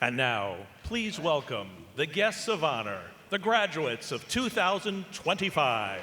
And now, please welcome the guests of honor, the graduates of 2025.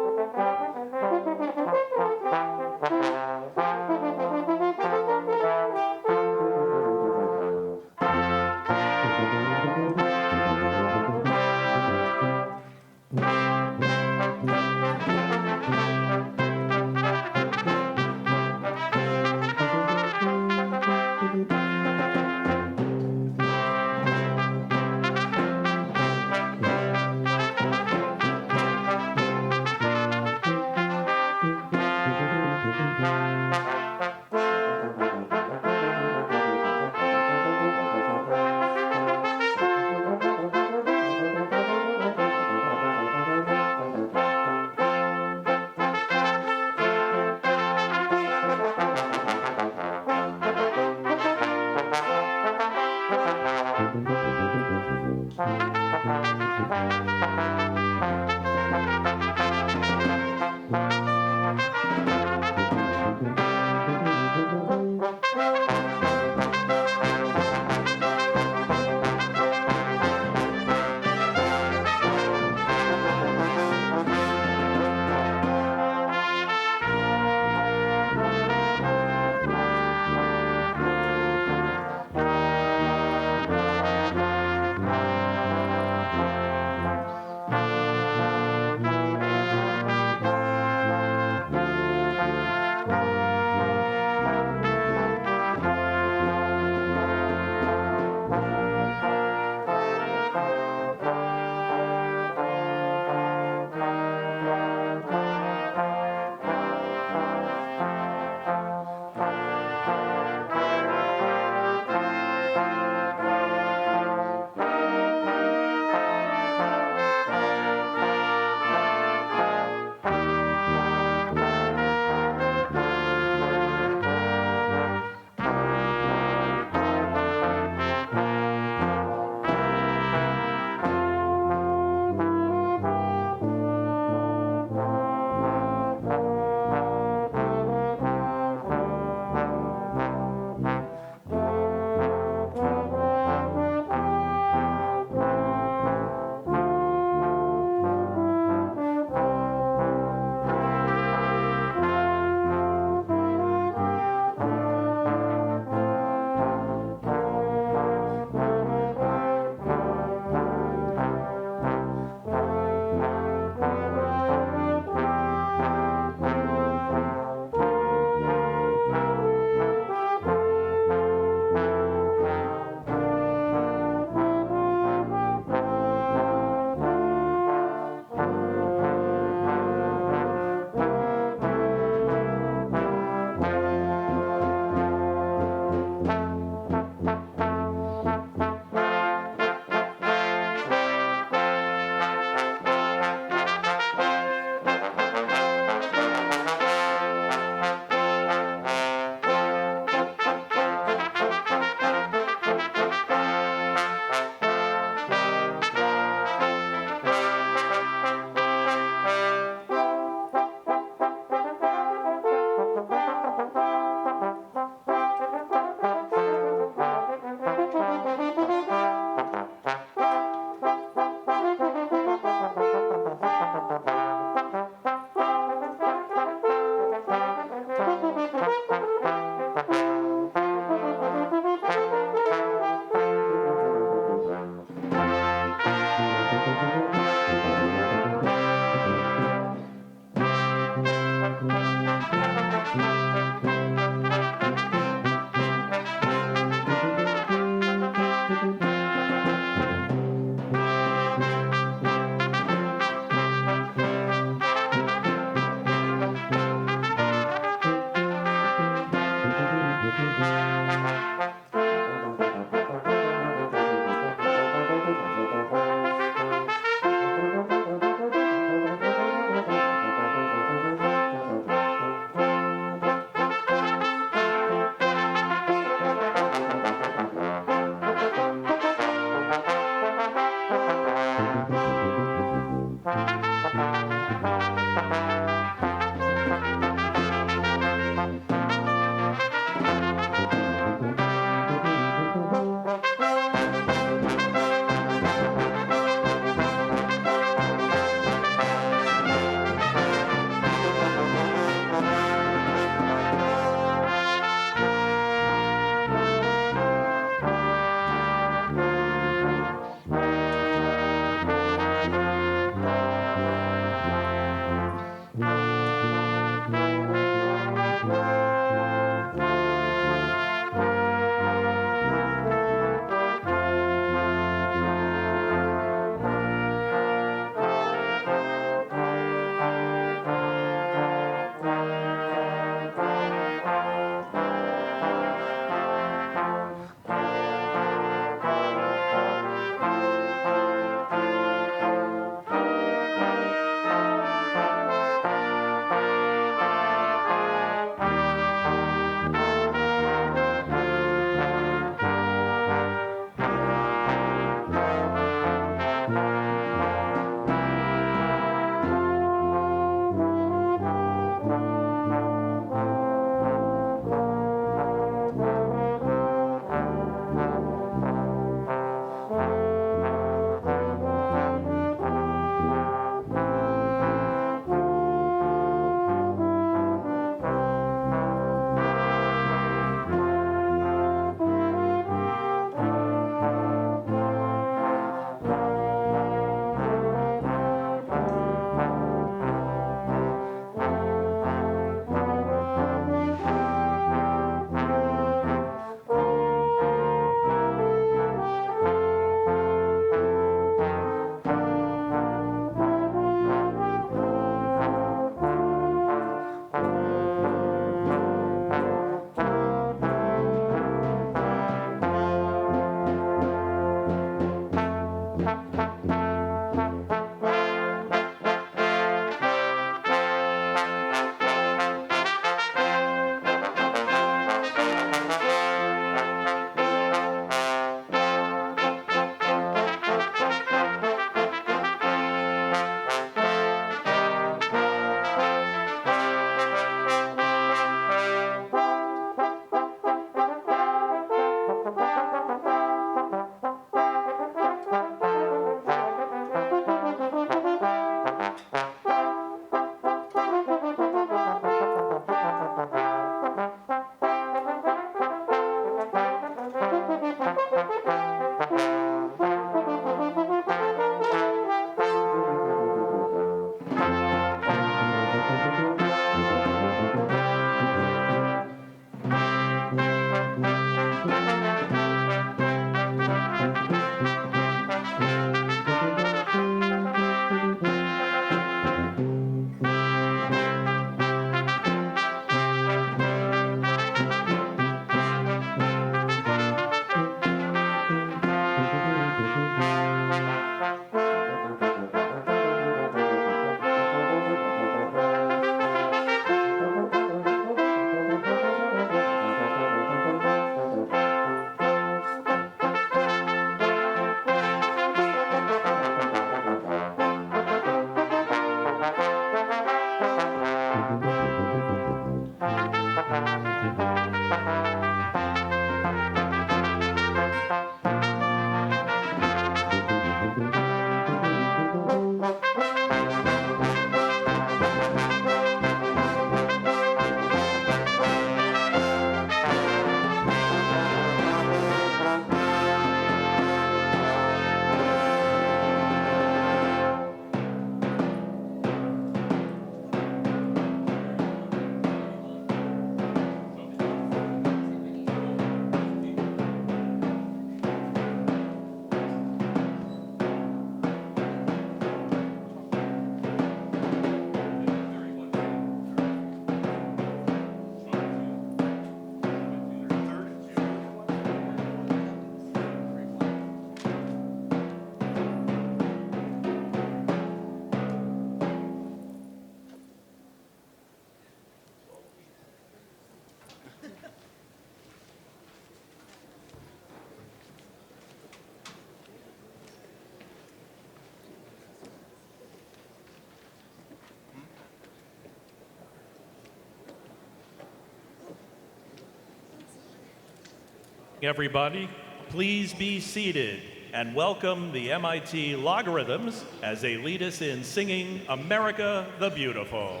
Everybody, please be seated and welcome the MIT Logarithms as they lead us in singing America the Beautiful.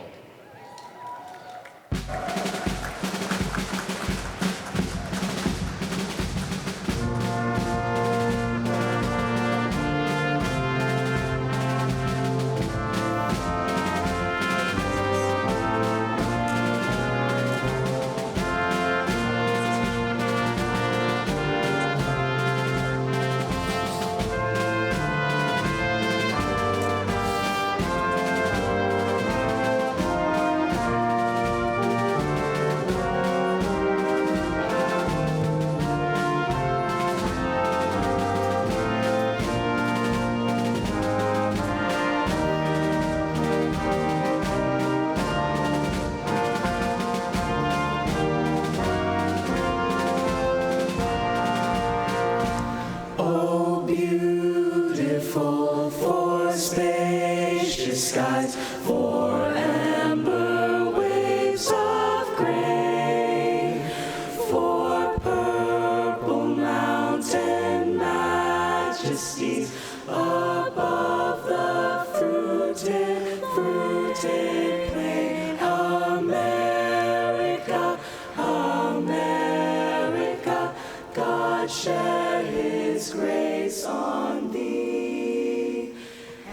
Shed his grace on thee,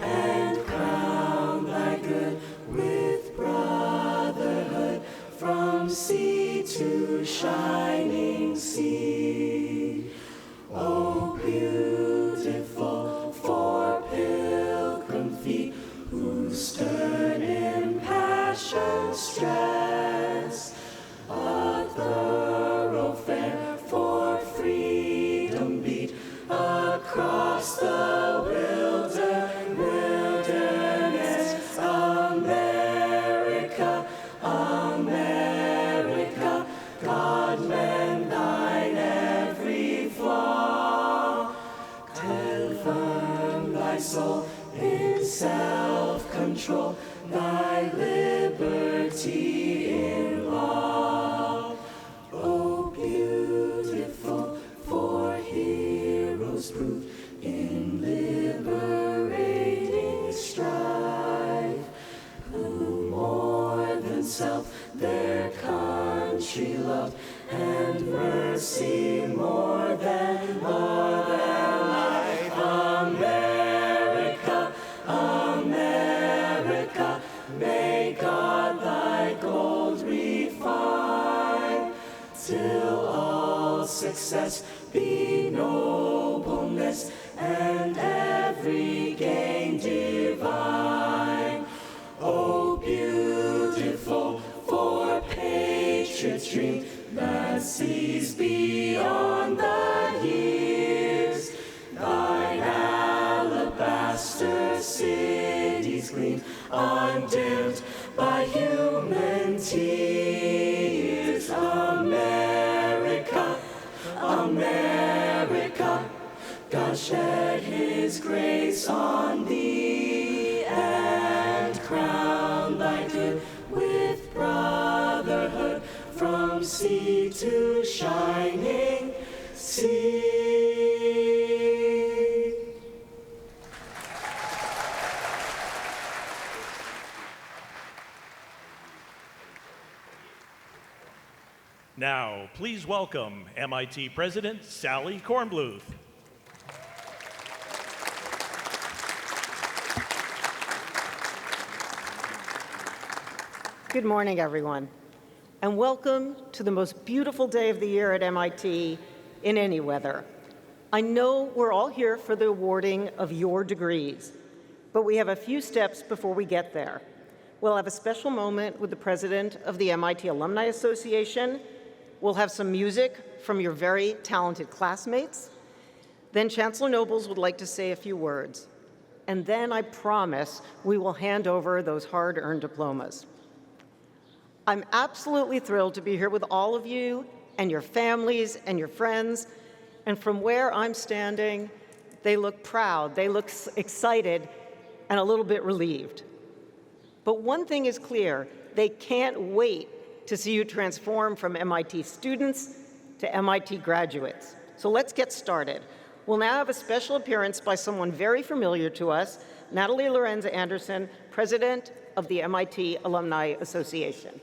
and crown thy good with brotherhood from sea to shining sea. Oh, beautiful for pilgrim feet who stern impassioned stress, a thoroughfare for freedom beat across the wilderness. America, America, God mend thine every flaw. Confirm thy soul in self-control, thy liberty in law. Oh, beautiful for heroes proved in liberating strife, who more than self their country loved, and mercy more than life. America, America, may God thy gold refine, till all success be nobleness, and every gain divine. Oh, beautiful for patriots' dream that sees beyond the years, thine alabaster cities gleam, undimmed by human tears. America, America, God shed his grace on thee, and crown good with brotherhood from sea to shining sea. Now, please welcome MIT President Sally Kornbluth. Good morning, everyone, and welcome to the most beautiful day of the year at MIT in any weather. I know we're all here for the awarding of your degrees, but we have a few steps before we get there. We'll have a special moment with the president of the MIT Alumni Association. We'll have some music from your very talented classmates. Then Chancellor Nobles would like to say a few words. And then I promise we will hand over those hard-earned diplomas. I'm absolutely thrilled to be here with all of you and your families and your friends. And from where I'm standing, they look proud, they look excited, and a little bit relieved. But one thing is clear, they can't wait to see you transform from MIT students to MIT graduates. So let's get started. We'll now have a special appearance by someone very familiar to us, Natalie Lorenz Anderson, President of the MIT Alumni Association.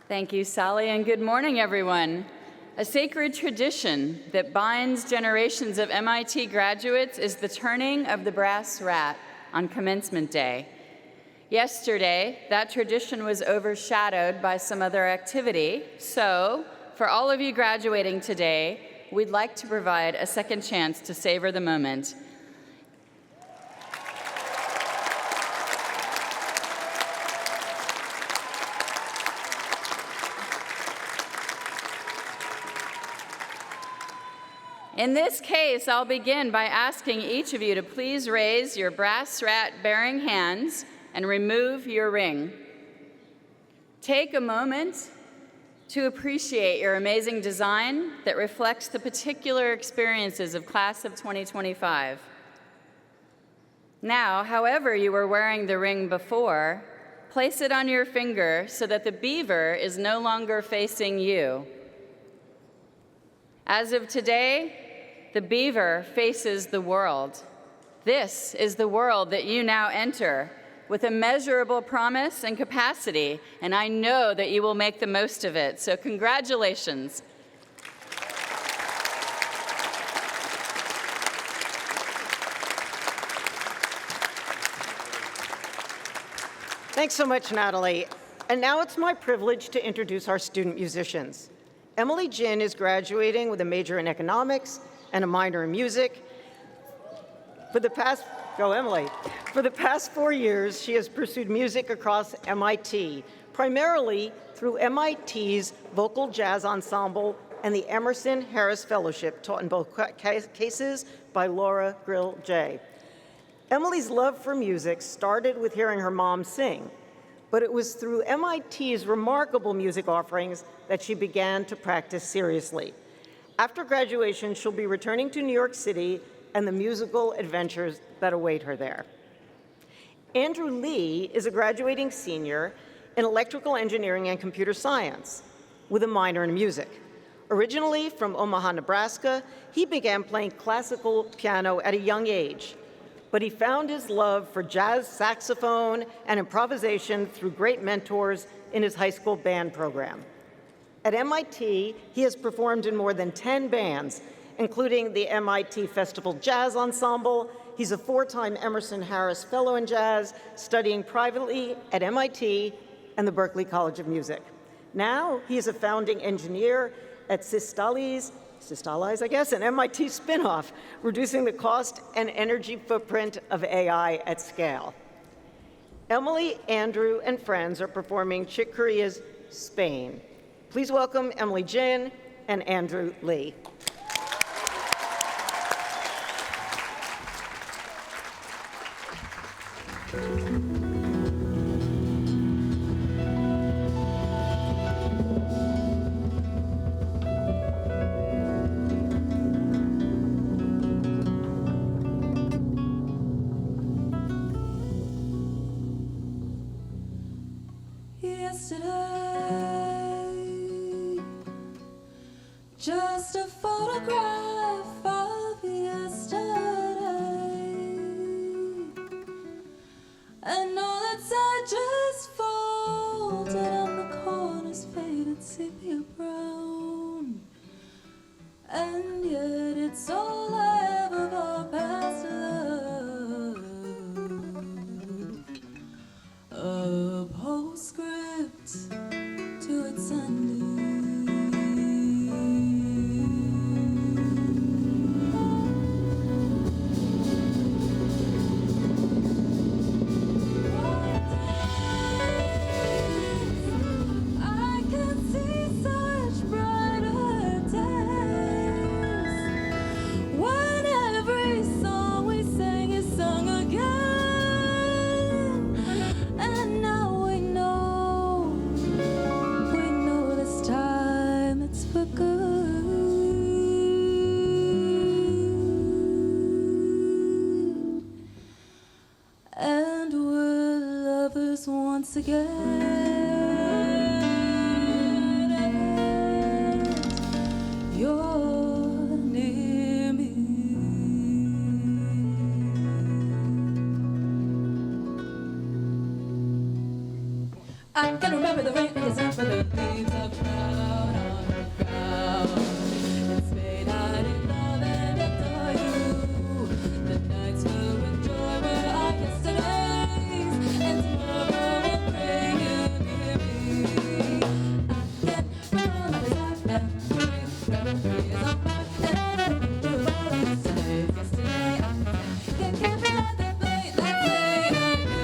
Thank you, Sally, and good morning, everyone. A sacred tradition that binds generations of MIT graduates is the turning of the brass rat on commencement day. Yesterday, that tradition was overshadowed by some other activity, so for all of you graduating today, we'd like to provide a second chance to savor the moment. In this case, I'll begin by asking each of you to please raise your brass rat-bearing hands and remove your ring. Take a moment to appreciate your amazing design that reflects the particular experiences of Class of 2025. Now, however you were wearing the ring before, place it on your finger so that the beaver is no longer facing you. As of today, the beaver faces the world. This is the world that you now enter with immeasurable promise and capacity, and I know that you will make the most of it, so congratulations. Thanks so much, Natalie. And now it's my privilege to introduce our student musicians. Emily Jin is graduating with a major in economics and a minor in music. For the past 4 years, she has pursued music across MIT, primarily through MIT's Vocal Jazz Ensemble and the Emerson Harris Fellowship, taught in both cases by Laura Grill-Jay. Emily's love for music started with hearing her mom sing, but it was through MIT's remarkable music offerings that she began to practice seriously. After graduation, she'll be returning to New York City and the musical adventures that await her there. Andrew Lee is a graduating senior in electrical engineering and computer science with a minor in music. Originally from Omaha, Nebraska, he began playing classical piano at a young age, but he found his love for jazz saxophone and improvisation through great mentors in his high school band program. At MIT, he has performed in more than 10 bands, including the MIT Festival Jazz Ensemble. He's a 4-time Emerson Harris Fellow in Jazz, studying privately at MIT and the Berklee College of Music. Now, he is a founding engineer at Systalize, an MIT spinoff, reducing the cost and energy footprint of AI at scale. Emily, Andrew, and friends are performing Chick Corea's Spain. Please welcome Emily Jin and Andrew Lee. and all that's I just folded on the corners faded sepia brown, and yet it's all I have of our past love, a postscript to its ending. I can see such brighter days when every song we sang is sung again, and now we know this time it's for good, and we're lovers once again. You're near me. I can remember the rain and the sun for the leaves of cloud on the ground. It's made I didn't love and adore you. The nights filled with joy were our yesterdays, and tomorrow will bring you near me. I can remember the time that memories of mine, and I don't do all yesterday's. Yesterday I can't let the flame that flame again.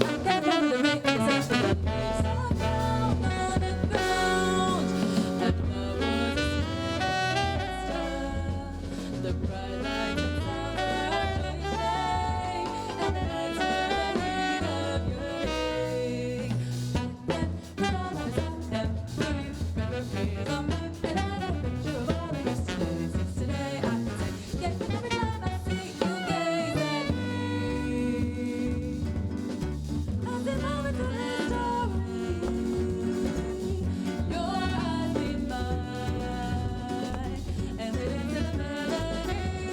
I can remember the rain and the sun for the leaves of cloud on the ground. And love was a sister. The bright lights and sounds were our joy, and the nights were a need of your ring. I can remember the time that memories of mine, and I got a picture of all the yesterdays. Yesterday I can say, yeah, and every time I see you gaze at me, as if I were to a story, your eyes meet mine, and it into the melody.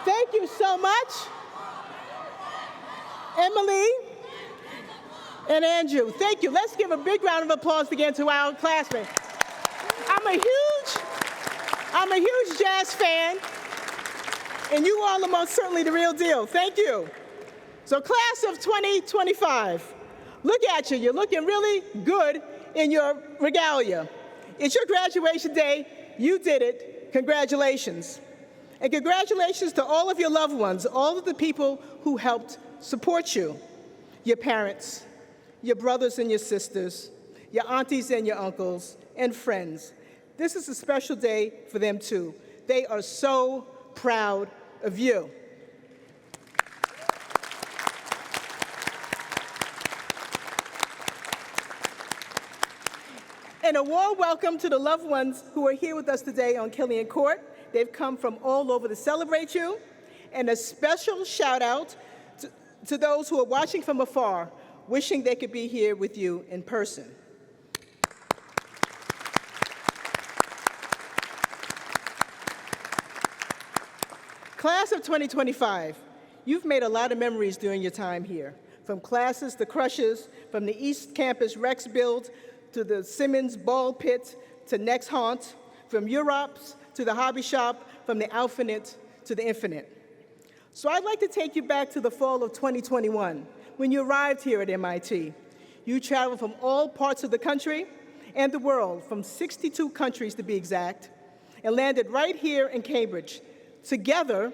Thank you so much, Emily and Andrew. Thank you. Let's give a big round of applause again to our classmates. I'm a huge jazz fan, and you all are most certainly the real deal. Thank you. So class of 2025, look at you. You're looking really good in your regalia. It's your graduation day. You did it. Congratulations. And congratulations to all of your loved ones, all of the people who helped support you, your parents, your brothers and your sisters, your aunties and your uncles, and friends. This is a special day for them too. They are so proud of you. And a warm welcome to the loved ones who are here with us today on Killian Court. They've come from all over to celebrate you. And a special shout out to those who are watching from afar, wishing they could be here with you in person. Class of 2025, you've made a lot of memories during your time here, from classes to crushes, from the East Campus Rex Build to the Simmons Ball Pit to Next Haunt, from Europe's to the Hobby Shop, from the Alphanate to the Infinite. So I'd like to take you back to the fall of 2021, when you arrived here at MIT. You traveled from all parts of the country and the world, from 62 countries to be exact, and landed right here in Cambridge. Together,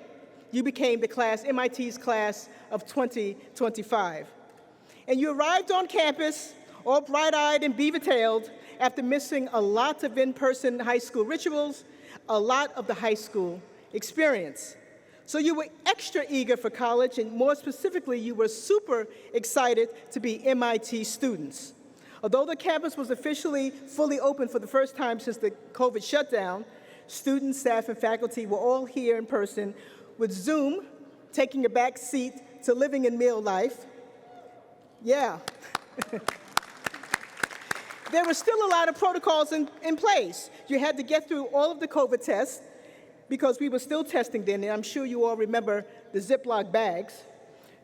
you became MIT's class of 2025. And you arrived on campus all bright-eyed and beaver-tailed after missing a lot of in-person high school rituals, a lot of the high school experience. So you were extra eager for college, and more specifically, you were super excited to be MIT students. Although the campus was officially fully open for the first time since the COVID shutdown, students, staff, and faculty were all here in person, with Zoom taking a back seat to living in real life. Yeah. There were still a lot of protocols in place. You had to get through all of the COVID tests, because we were still testing then, and I'm sure you all remember the Ziploc bags.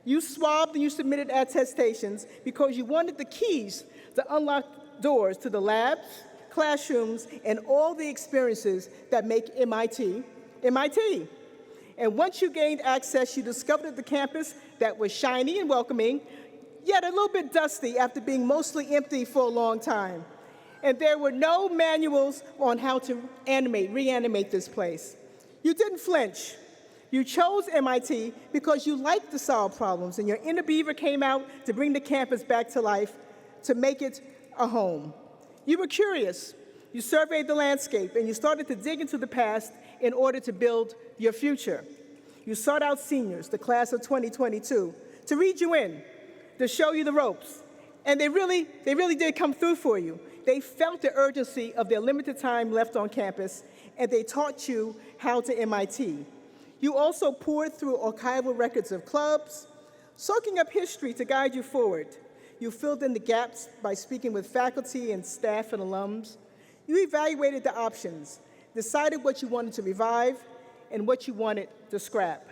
You swabbed and you submitted attestations because you wanted the keys to unlock doors to the labs, classrooms, and all the experiences that make MIT, MIT. And once you gained access, you discovered the campus that was shiny and welcoming, yet a little bit dusty after being mostly empty for a long time. And there were no manuals on how to reanimate this place. You didn't flinch. You chose MIT because you liked to solve problems, and your inner beaver came out to bring the campus back to life, to make it a home. You were curious. You surveyed the landscape, and you started to dig into the past in order to build your future. You sought out seniors, the class of 2022, to read you in, to show you the ropes. And they really did come through for you. They felt the urgency of their limited time left on campus, and they taught you how to MIT. You also poured through archival records of clubs, soaking up history to guide you forward. You filled in the gaps by speaking with faculty and staff and alums. You evaluated the options, decided what you wanted to revive and what you wanted to scrap.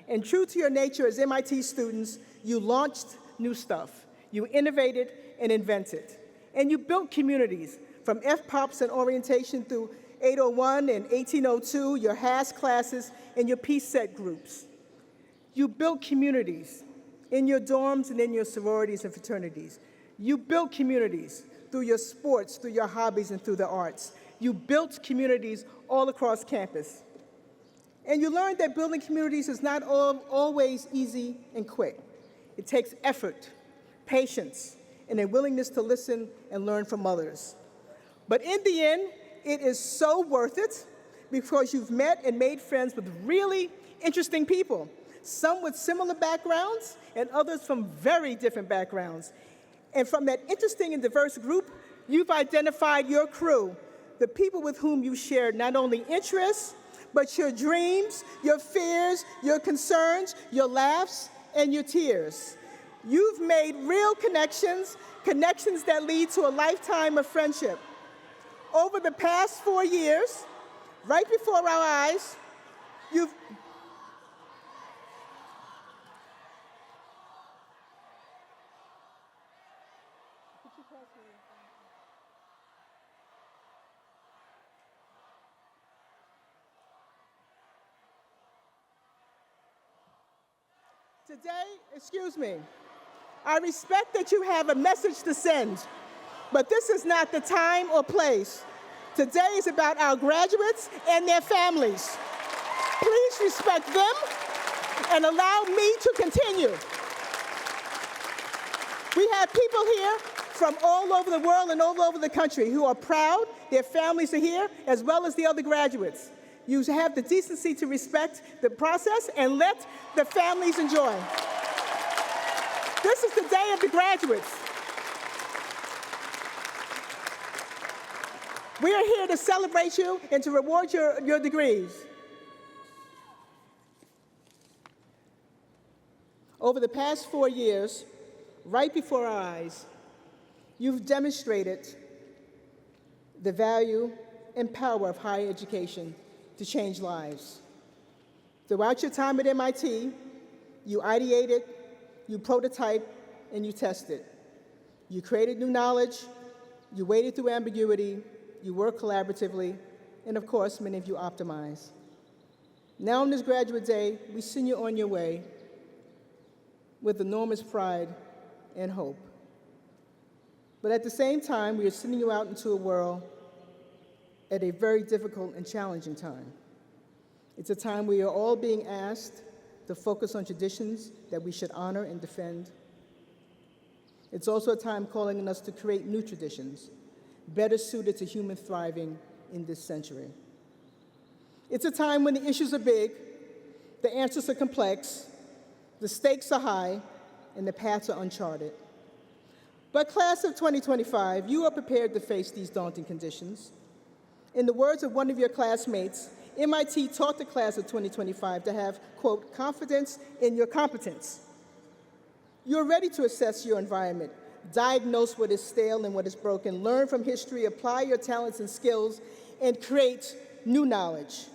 And true to your nature as MIT students, you launched new stuff. You innovated and invented. And you built communities, from FPOPs and orientation through 801 and 1802, your HASS classes, and your PSET groups. You built communities in your dorms and in your sororities and fraternities. You built communities through your sports, through your hobbies, and through the arts. You built communities all across campus. And you learned that building communities is not always easy and quick. It takes effort, patience, and a willingness to listen and learn from others. But in the end, it is so worth it because you've met and made friends with really interesting people, some with similar backgrounds and others from very different backgrounds. And from that interesting and diverse group, you've identified your crew, the people with whom you share not only interests, but your dreams, your fears, your concerns, your laughs, and your tears. You've made real connections, connections that lead to a lifetime of friendship. Over the past 4 years, right before our eyes, You've, today, excuse me, I respect that you have a message to send, but this is not the time or place. Today is about our graduates and their families. Please respect them and allow me to continue. We have people here from all over the world and all over the country who are proud their families are here, as well as the other graduates. You have the decency to respect the process and let the families enjoy. This is the day of the graduates. We are here to celebrate you and to reward your degrees. Over the past 4 years, right before our eyes, you've demonstrated the value and power of higher education to change lives. Throughout your time at MIT, you ideated, you prototyped, and you tested. You created new knowledge, you waded through ambiguity, you worked collaboratively, and of course, many of you optimized. Now on this graduate day, we send you on your way with enormous pride and hope. But at the same time, we are sending you out into a world at a very difficult and challenging time. It's a time we are all being asked to focus on traditions that we should honor and defend. It's also a time calling on us to create new traditions, better suited to human thriving in this century. It's a time when the issues are big, the answers are complex, the stakes are high, and the paths are uncharted. But class of 2025, you are prepared to face these daunting conditions. In the words of one of your classmates, MIT taught the class of 2025 to have, quote, confidence in your competence. You're ready to assess your environment, diagnose what is stale and what is broken, learn from history, apply your talents and skills, and create new knowledge.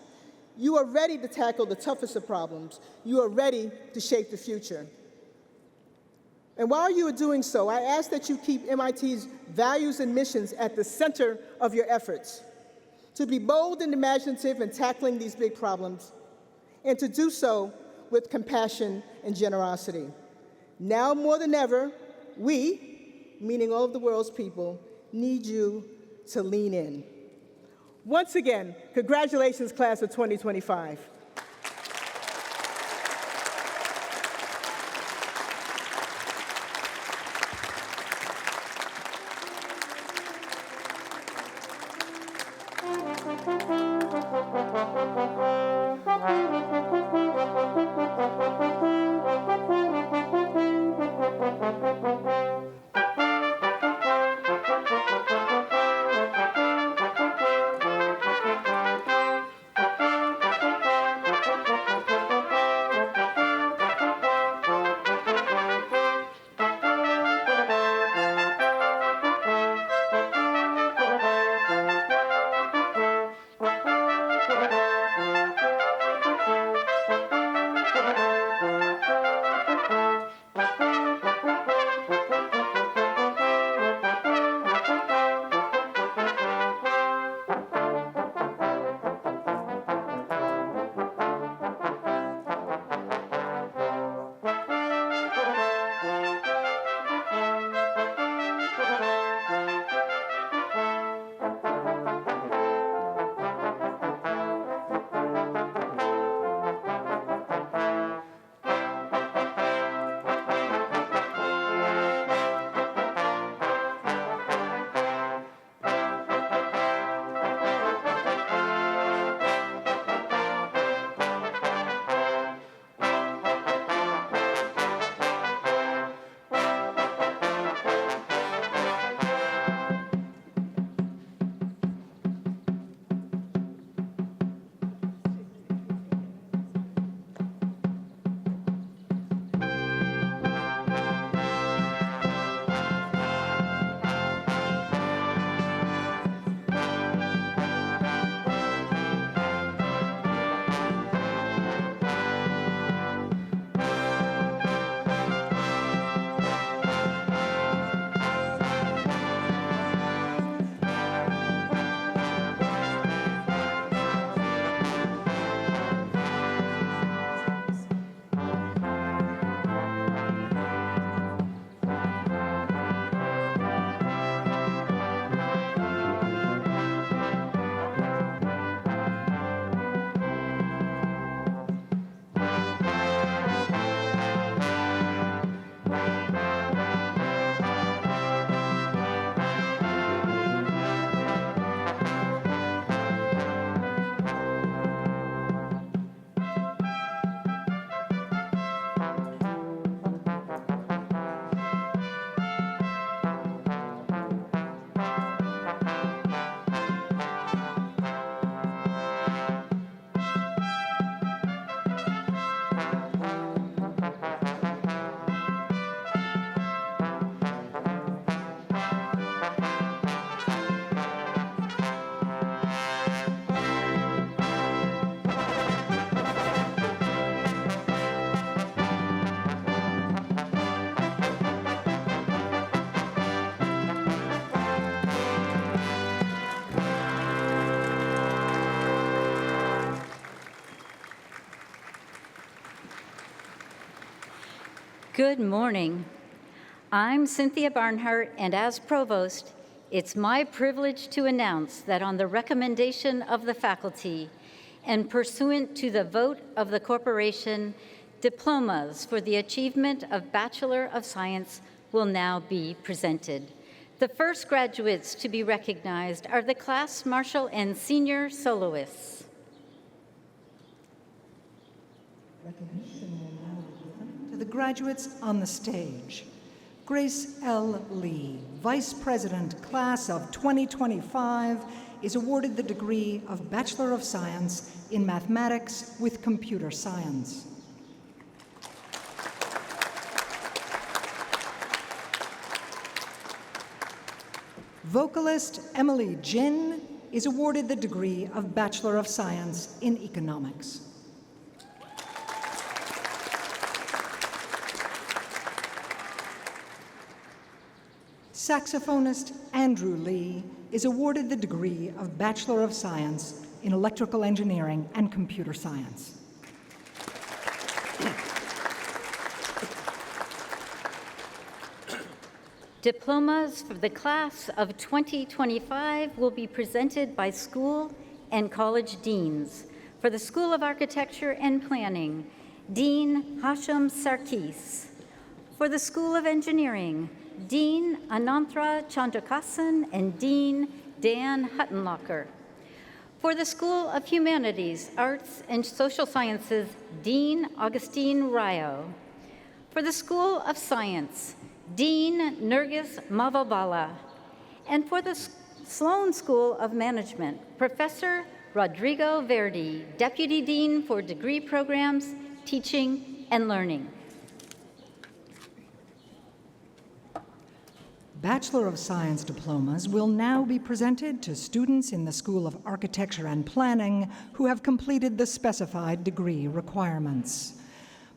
You are ready to tackle the toughest of problems. You are ready to shape the future. And while you are doing so, I ask that you keep MIT's values and missions at the center of your efforts, to be bold and imaginative in tackling these big problems, and to do so with compassion and generosity. Now more than ever, we, meaning all of the world's people, need you to lean in. Once again, congratulations, class of 2025. Good morning. I'm Cynthia Barnhart, and as provost, it's my privilege to announce that on the recommendation of the faculty and pursuant to the vote of the corporation, diplomas for the achievement of Bachelor of Science will now be presented. The first graduates to be recognized are the class marshal and senior soloists. Recognition will now be given to the graduates on the stage. Grace L. Lee, Vice President, Class of 2025, is awarded the degree of Bachelor of Science in Mathematics with Computer Science. Vocalist Emily Jin is awarded the degree of Bachelor of Science in Economics. Saxophonist Andrew Lee is awarded the degree of Bachelor of Science in Electrical Engineering and Computer Science. Diplomas for the class of 2025 will be presented by school and college deans. For the School of Architecture and Planning, Dean Hashim Sarkis. For the School of Engineering, Dean Ananthra Chandrakasan and Dean Dan Huttenlocker. For the School of Humanities, Arts, and Social Sciences, Dean Augustine Ryo. For the School of Science, Dean Nergis Mavalbala. And for the Sloan School of Management, Professor Rodrigo Verdi, Deputy Dean for Degree Programs, Teaching, and Learning. Bachelor of Science diplomas will now be presented to students in the School of Architecture and Planning who have completed the specified degree requirements.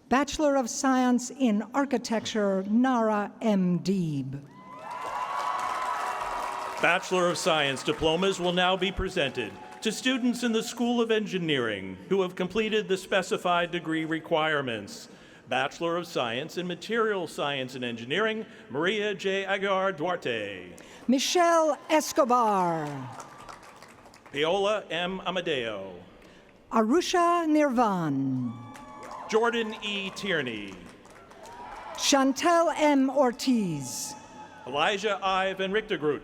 Bachelor of Science in Architecture, Nara M. Deeb. Bachelor of Science diplomas will now be presented to students in the School of Engineering who have completed the specified degree requirements. Bachelor of Science in Material Science and Engineering, Maria J. Aguilar Duarte. Michelle Escobar. Paola M. Amadeo. Arusha Nirvan. Jordan E. Tierney. Chantel M. Ortiz. Elijah I. Van Richtergroot.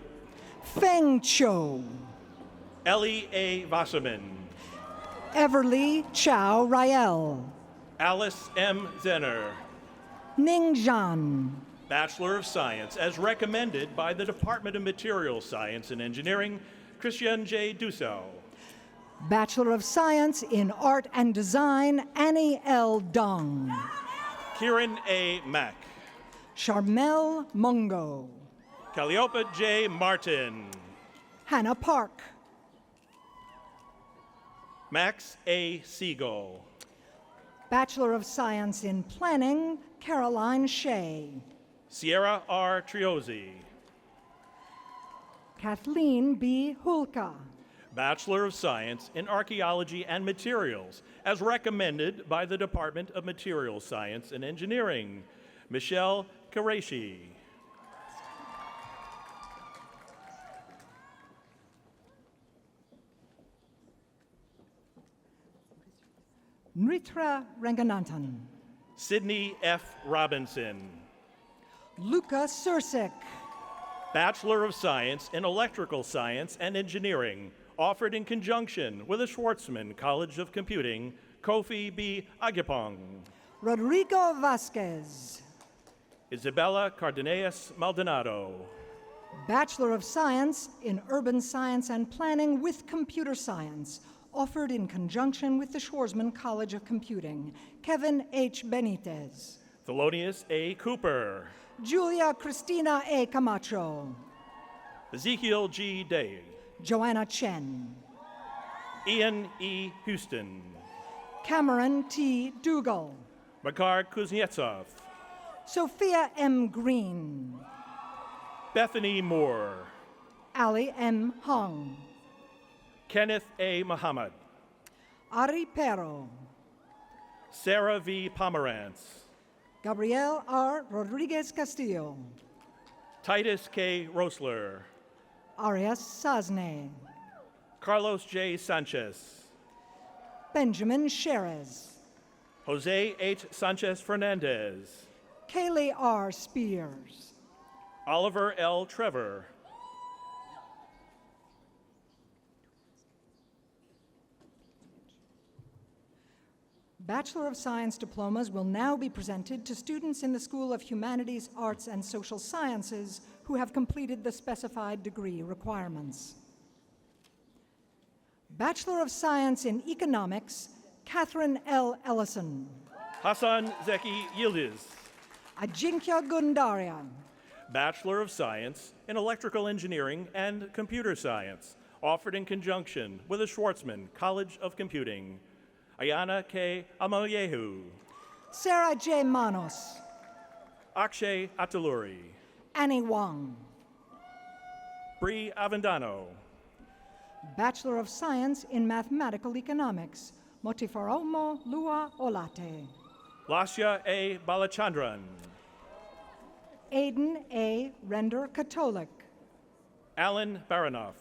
Feng Cho. Ellie A. Wasserman. Everly Chow Rael. Alice M. Zenner. Ning Zhan. Bachelor of Science, as recommended by the Department of Materials Science and Engineering, Christian J. Dusau. Bachelor of Science in Art and Design, Annie L. Dong. Kieran A. Mack. Charmel Mungo. Calliope J. Martin. Hannah Park. Max A. Siegel. Bachelor of Science in Planning, Caroline Shea. Sierra R. Triozzi. Kathleen B. Hulka. Bachelor of Science in Archaeology and Materials, as recommended by the Department of Materials Science and Engineering, Michelle Qureshi. Nritra Ranganathan. Sydney F. Robinson. Luca Sursik. Bachelor of Science in Electrical Science and Engineering, offered in conjunction with the Schwartzman College of Computing, Kofi B. Agapong. Rodrigo Vasquez. Isabella Cardenas Maldonado. Bachelor of Science in Urban Science and Planning with Computer Science, offered in conjunction with the Schwarzman College of Computing, Kevin H. Benitez. Thelonious A. Cooper. Julia Cristina A. Camacho. Ezekiel G. Day. Joanna Chen. Ian E. Houston. Cameron T. Dougal. Makar Kuznetsov. Sophia M. Green. Bethany Moore. Ali M. Hung. Kenneth A. Muhammad. Ari Pero. Sarah V. Pomerantz. Gabriel R. Rodriguez Castillo. Titus K. Rosler. Arias Sazne. Carlos J. Sanchez. Benjamin Sherez. Jose H. Sanchez Fernandez. Kaylee R. Spears. Oliver L. Trevor. Bachelor of Science diplomas will now be presented to students in the School of Humanities, Arts, and Social Sciences who have completed the specified degree requirements. Bachelor of Science in Economics, Catherine L. Ellison. Hassan Zeki Yildiz. Ajinkya Gundaria. Bachelor of Science in Electrical Engineering and Computer Science, offered in conjunction with the Schwartzman College of Computing. Ayana K. Amalyehu. Sarah J. Manos. Akshay Ataluri. Annie Wang. Bree Avendano. Bachelor of Science in Mathematical Economics, Motifaromo Lua Olate. Lasya A. Balachandran. Aiden A. Render Katolik. Alan Baranoff.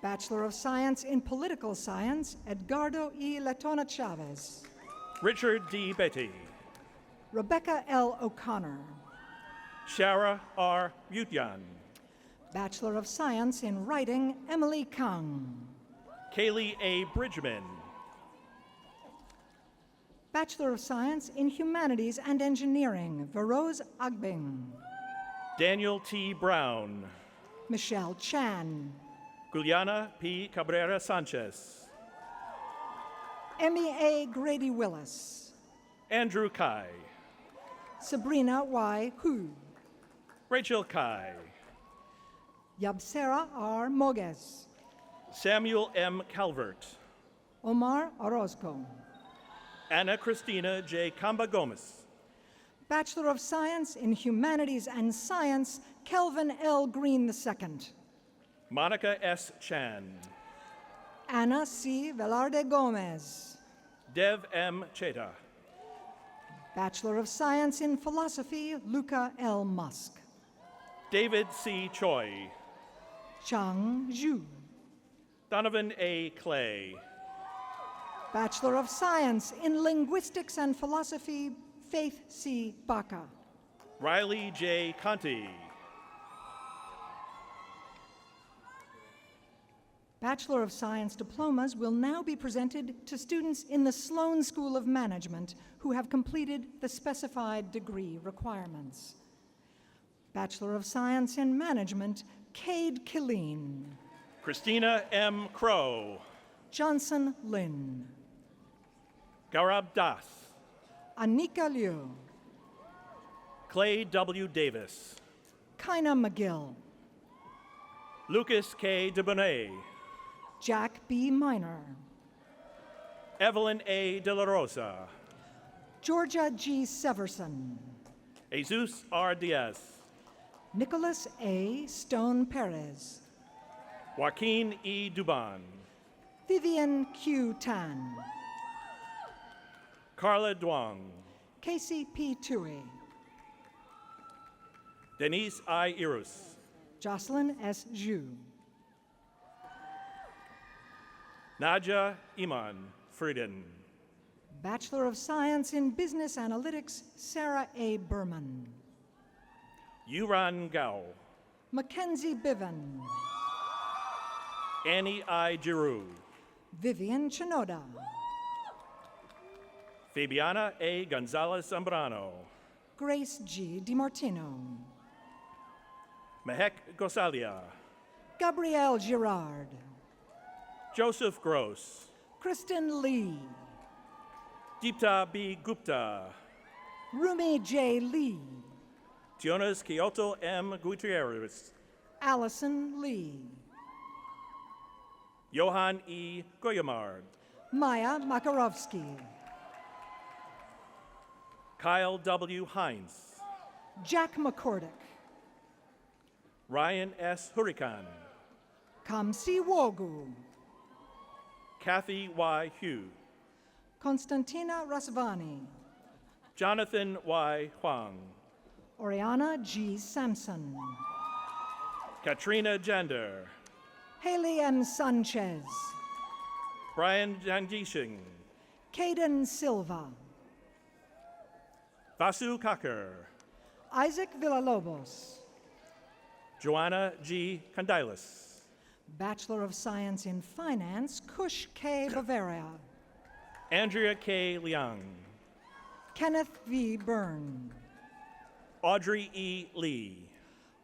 Bachelor of Science in Political Science, Edgardo E. Letona Chavez. Richard D. Betty. Rebecca L. O'Connor. Shara R. Butyan. Bachelor of Science in Writing, Emily Kang. Kaylee A. Bridgman. Bachelor of Science in Humanities and Engineering, Veroz Agbing. Daniel T. Brown. Michelle Chan. Juliana P. Cabrera Sanchez. Emmy A. Grady Willis. Andrew Kai. Sabrina Y. Hu. Rachel Kai. Yabsera R. Mogues. Samuel M. Calvert. Omar Orozco. Anna Cristina J. Camba Gomez. Bachelor of Science in Humanities and Science, Kelvin L. Green II. Monica S. Chan. Ana C. Velarde Gomez. Dev M. Cheta. Bachelor of Science in Philosophy, Luca L. Musk. David C. Choi. Chang Zhu. Donovan A. Clay. Bachelor of Science in Linguistics and Philosophy, Faith C. Baca. Riley J. Conti. Bachelor of Science diplomas will now be presented to students in the Sloan School of Management who have completed the specified degree requirements. Bachelor of Science in Management, Cade Killeen. Christina M. Crow. Johnson Lin. Gaurab Das. Anika Liu. Clay W. Davis. Kaina McGill. Lucas K. DeBonet. Jack B. Miner. Evelyn A. De La Rosa. Georgia G. Severson. Jesus R. Diaz. Nicholas A. Stone Perez. Joaquin E. Duban. Vivian Q. Tan. Carla Duong. Casey P. Tui. Denise I. Irus. Jocelyn S. Zhu. Nadia Iman Frieden. Bachelor of Science in Business Analytics, Sarah A. Berman. Yuran Gao. Mackenzie Biven. Annie I. Giroux. Vivian Chinoda. Fabiana A. Gonzalez Zambrano. Grace G. DiMartino. Mehek Gosalia. Gabrielle Girard. Joseph Gross. Kristen Lee. Deepta B. Gupta. Rumi J. Lee. Jonas Kyoto M. Gutierrez. Allison Lee. Johan E. Goyamard. Maya Makarovsky. Kyle W. Hines. Jack McCordick. Ryan S. Hurrikan. Kamsi Wogu. Kathy Y. Hugh. Konstantina Rasvani. Jonathan Y. Huang, Oriana G. Sampson, Katrina Gender, Haley M. Sanchez, Brian Janjishing, Caden Silva, Vasu Kakar, Isaac Villalobos, Joanna G. Kandailis, Bachelor of Science in Finance, Kush K. Bavaria, Andrea K. Liang, Kenneth V. Byrne, Audrey E. Lee,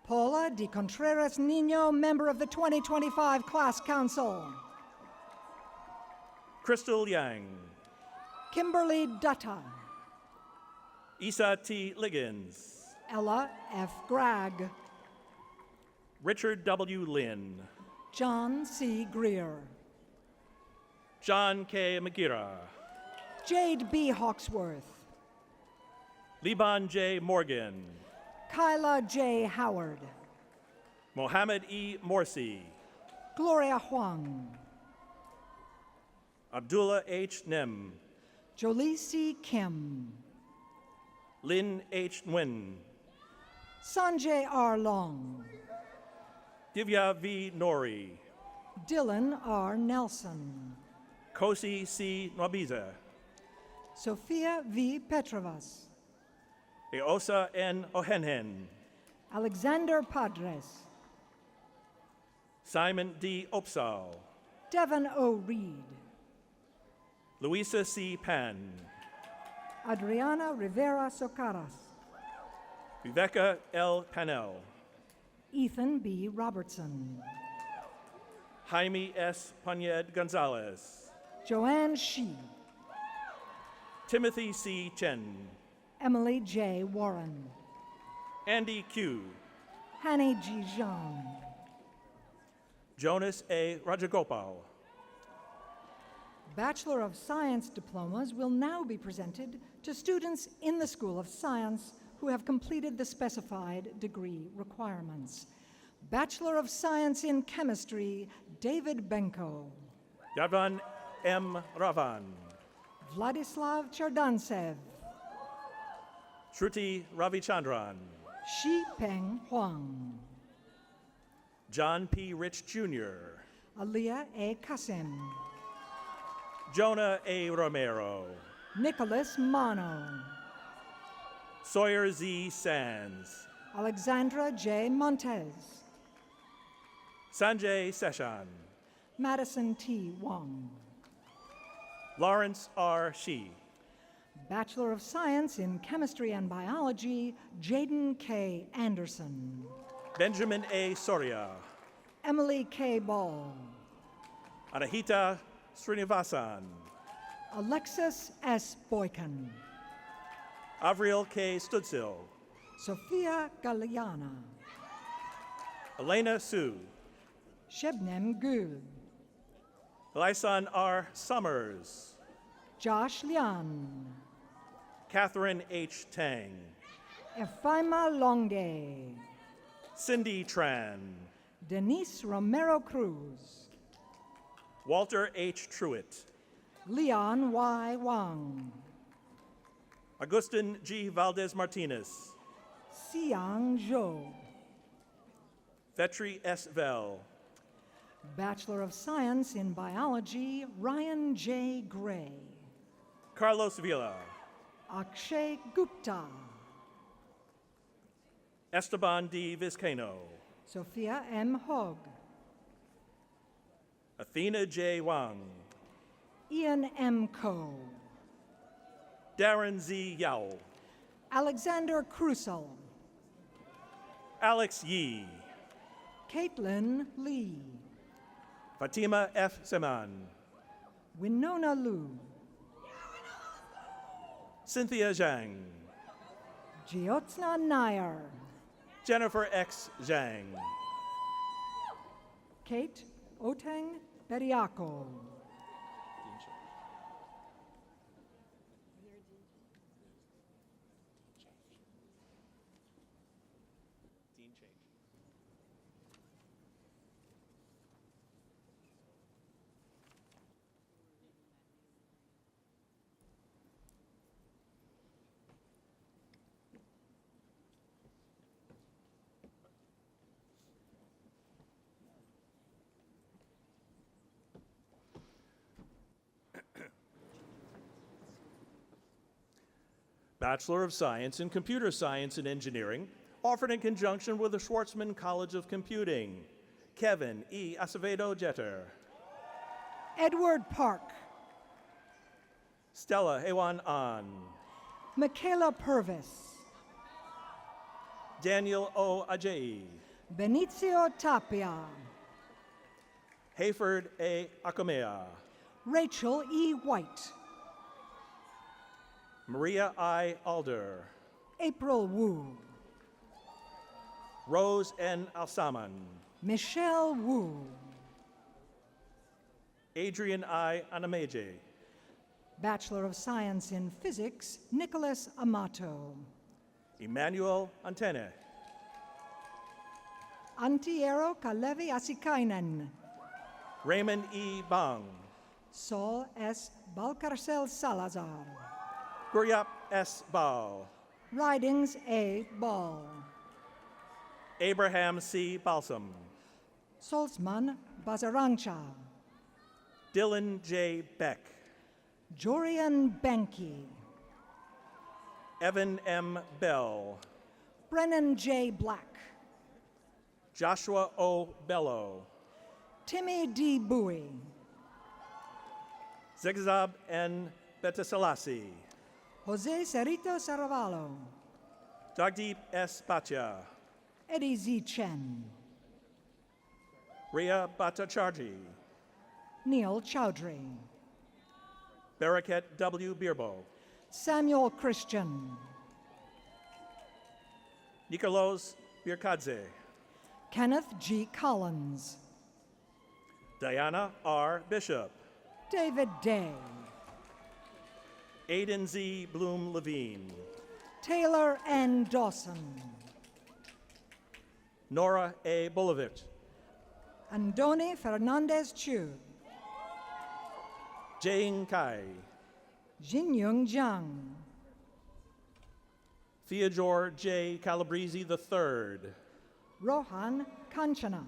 Paula de Contreras Nino, member of the 2025 Class Council, Crystal Yang, Kimberly Dutta, Isa T. Liggins, Ella F. Gragg, Richard W. Lynn, John C. Greer, John K. Magira, Jade B. Hawksworth, Liban J. Morgan, Kyla J. Howard, Mohammed E. Morsi, Gloria Huang, Abdullah H. Nem, Jolie C. Kim, Lin H. Nguyen, Sanjay R. Long, Divya V. Nori, Dylan R. Nelson, Kosi C. Nwabiza, Sophia V. Petrovas, Eosa N. Ohenhen, Alexander Padres, Simon D. Opsal, Devin O. Reed, Luisa C. Pan, Adriana Rivera Socaras, Viveka L. Panel, Ethan B. Robertson, Jaime S. Paned Gonzalez, Joanne Shi, Timothy C. Chen, Emily J. Warren, Andy Q, Hanny G. Zhang, Jonas A. Rajagopal, Bachelor of Science diplomas will now be presented to students in the School of Science who have completed the specified degree requirements. Bachelor of Science in Chemistry, David Benko, Yadvan M. Ravan, Vladislav Chardantsev, Shruti Ravichandran, Shi Peng Huang, John P. Rich Jr., Aliyah A. Kasim, Jonah A. Romero, Nicholas Mano, Sawyer Z. Sands, Alexandra J. Montez, Sanjay Seshan, Madison T. Wong, Lawrence R. Shi, Bachelor of Science in Chemistry and Biology, Jaden K. Anderson, Benjamin A. Soria, Emily K. Ball, Anahita Srinivasan, Alexis S. Boykin, Avril K. Studsil, Sophia Galiana, Elena Su, Shebnem Gul, Lyson R. Summers, Josh Lian, Catherine H. Tang, Efima Longe, Cindy Tran, Denise Romero Cruz, Walter H. Truitt, Leon Y. Wang, Agustin G. Valdez Martinez, Xiang Zhou, Vetri S. Vell, Bachelor of Science in Biology, Ryan J. Gray, Carlos Villa, Akshay Gupta, Esteban D. Vizcaino, Sophia M. Hogg, Athena J. Wang, Ian M. Coe, Darren Z. Yao, Alexander Krusel, Alex Yee, Caitlin Lee, Fatima F. Seman, Winona Liu, Cynthia Zhang, Giotsna Nair, Jennifer X. Zhang, Kate Oteng Beriako, Bachelor of Science in Computer Science and Engineering, offered in conjunction with the Schwartzman College of Computing, Kevin E. Acevedo Jeter. Edward Park. Stella Hewan An. Michaela Purvis. Daniel O. Ajay. Benicio Tapia. Hayford A. Akamea. Rachel E. White. Maria I. Alder. April Wu. Rose N. Alsaman. Michelle Wu. Adrian I. Anameje. Bachelor of Science in Physics, Nicholas Amato. Emmanuel Antene. Antiero Kalevi Asikainen. Raymond E. Bang. Saul S. Balcarcel Salazar. Guryap S. Bao. Ridings A. Ball. Abraham C. Balsam. Solzman Bazarancha. Dylan J. Beck. Jorian Benke. Evan M. Bell. Brennan J. Black. Joshua O. Bello. Timmy D. Bowie. Zegzab N. Betaselasi. Jose Cerrito Saravallo. Jagdeep S. Bhatia. Eddie Z. Chen. Ria Bhattacharjee. Neil Chowdhury. Baraket W. Birbo. Samuel Christian. Nikolos Birkadze. Kenneth G. Collins. Diana R. Bishop. David Day. Aiden Z. Bloom Levine. Taylor N. Dawson. Nora A. Bolovich. Andoni Fernandez Chu. Jane Kai. Jinyung Jiang. Theodore J. Calabrese III. Rohan Kanchana.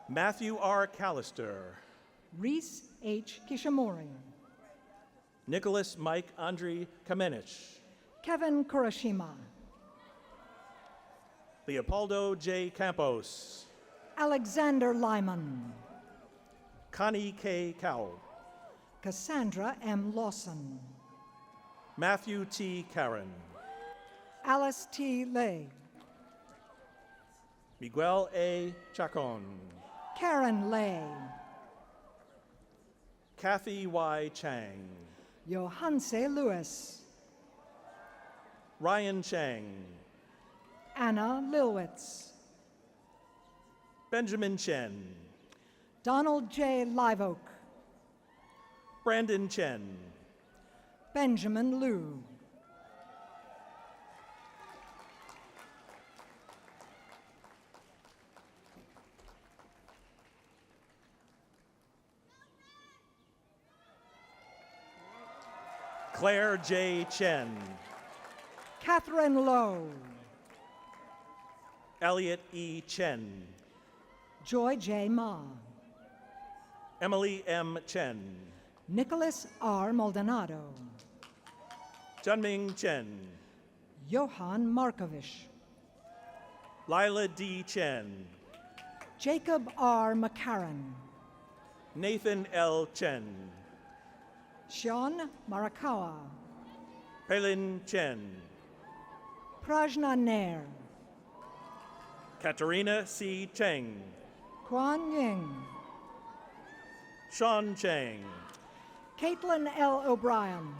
Matthew R. Callister. Reese H. Kishimori. Nicholas Mike Andre Kamenich. Kevin Kurashima. Leopoldo J. Campos. Alexander Lyman. Connie K. Cowell. Cassandra M. Lawson. Matthew T. Karen. Alice T. Lay. Miguel A. Chacon. Karen Lay. Kathy Y. Chang. Johanse Lewis. Ryan Chang. Anna Lilwitz. Benjamin Chen. Donald J. Liveoak. Brandon Chen. Benjamin Liu. Claire J. Chen. Catherine Lowe. Elliot E. Chen. Joy J. Ma. Emily M. Chen. Nicholas R. Maldonado. Junming Chen. Johan Markovich. Lila D. Chen. Jacob R. McCarran. Nathan L. Chen. Sean Marakawa. Palin Chen. Prajna Nair. Katarina C. Cheng. Quan Ying. Sean Chang. Caitlin L. O'Brien.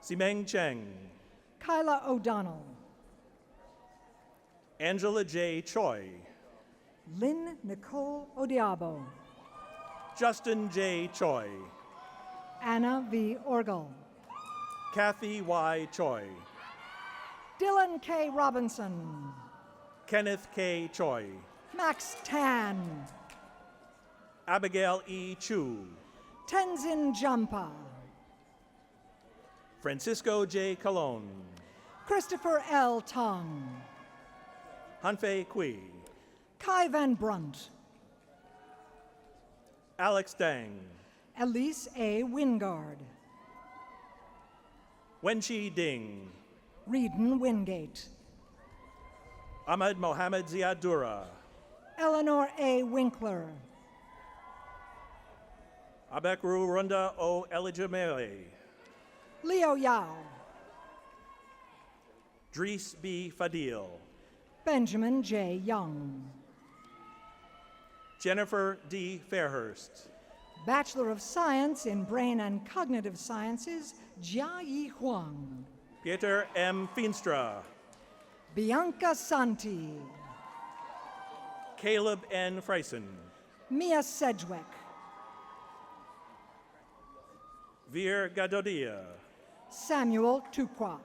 Simeng Cheng. Kyla O'Donnell. Angela J. Choi. Lynn Nicole Odiabo. Justin J. Choi. Anna V. Orgel. Kathy Y. Choi. Dylan K. Robinson. Kenneth K. Choi. Max Tan. Abigail E. Chu. Tenzin Jampa. Francisco J. Colon. Christopher L. Tong. Hanfei Kui. Kai Van Brunt. Alex Dang. Elise A. Wingard. Wenchi Ding, Reedon Wingate, Ahmed Mohamed Ziadura, Eleanor A. Winkler, Abekru Runda O Elijamele, Leo Yao, Dries B. Fadil, Benjamin J. Young, Jennifer D. Fairhurst, Bachelor of Science in Brain and Cognitive Sciences, Jia Yi Huang, Pieter M. Feenstra, Bianca Santi, Caleb N. Freisen, Mia Sedgwick, Veer Gadodia, Samuel Tukwa,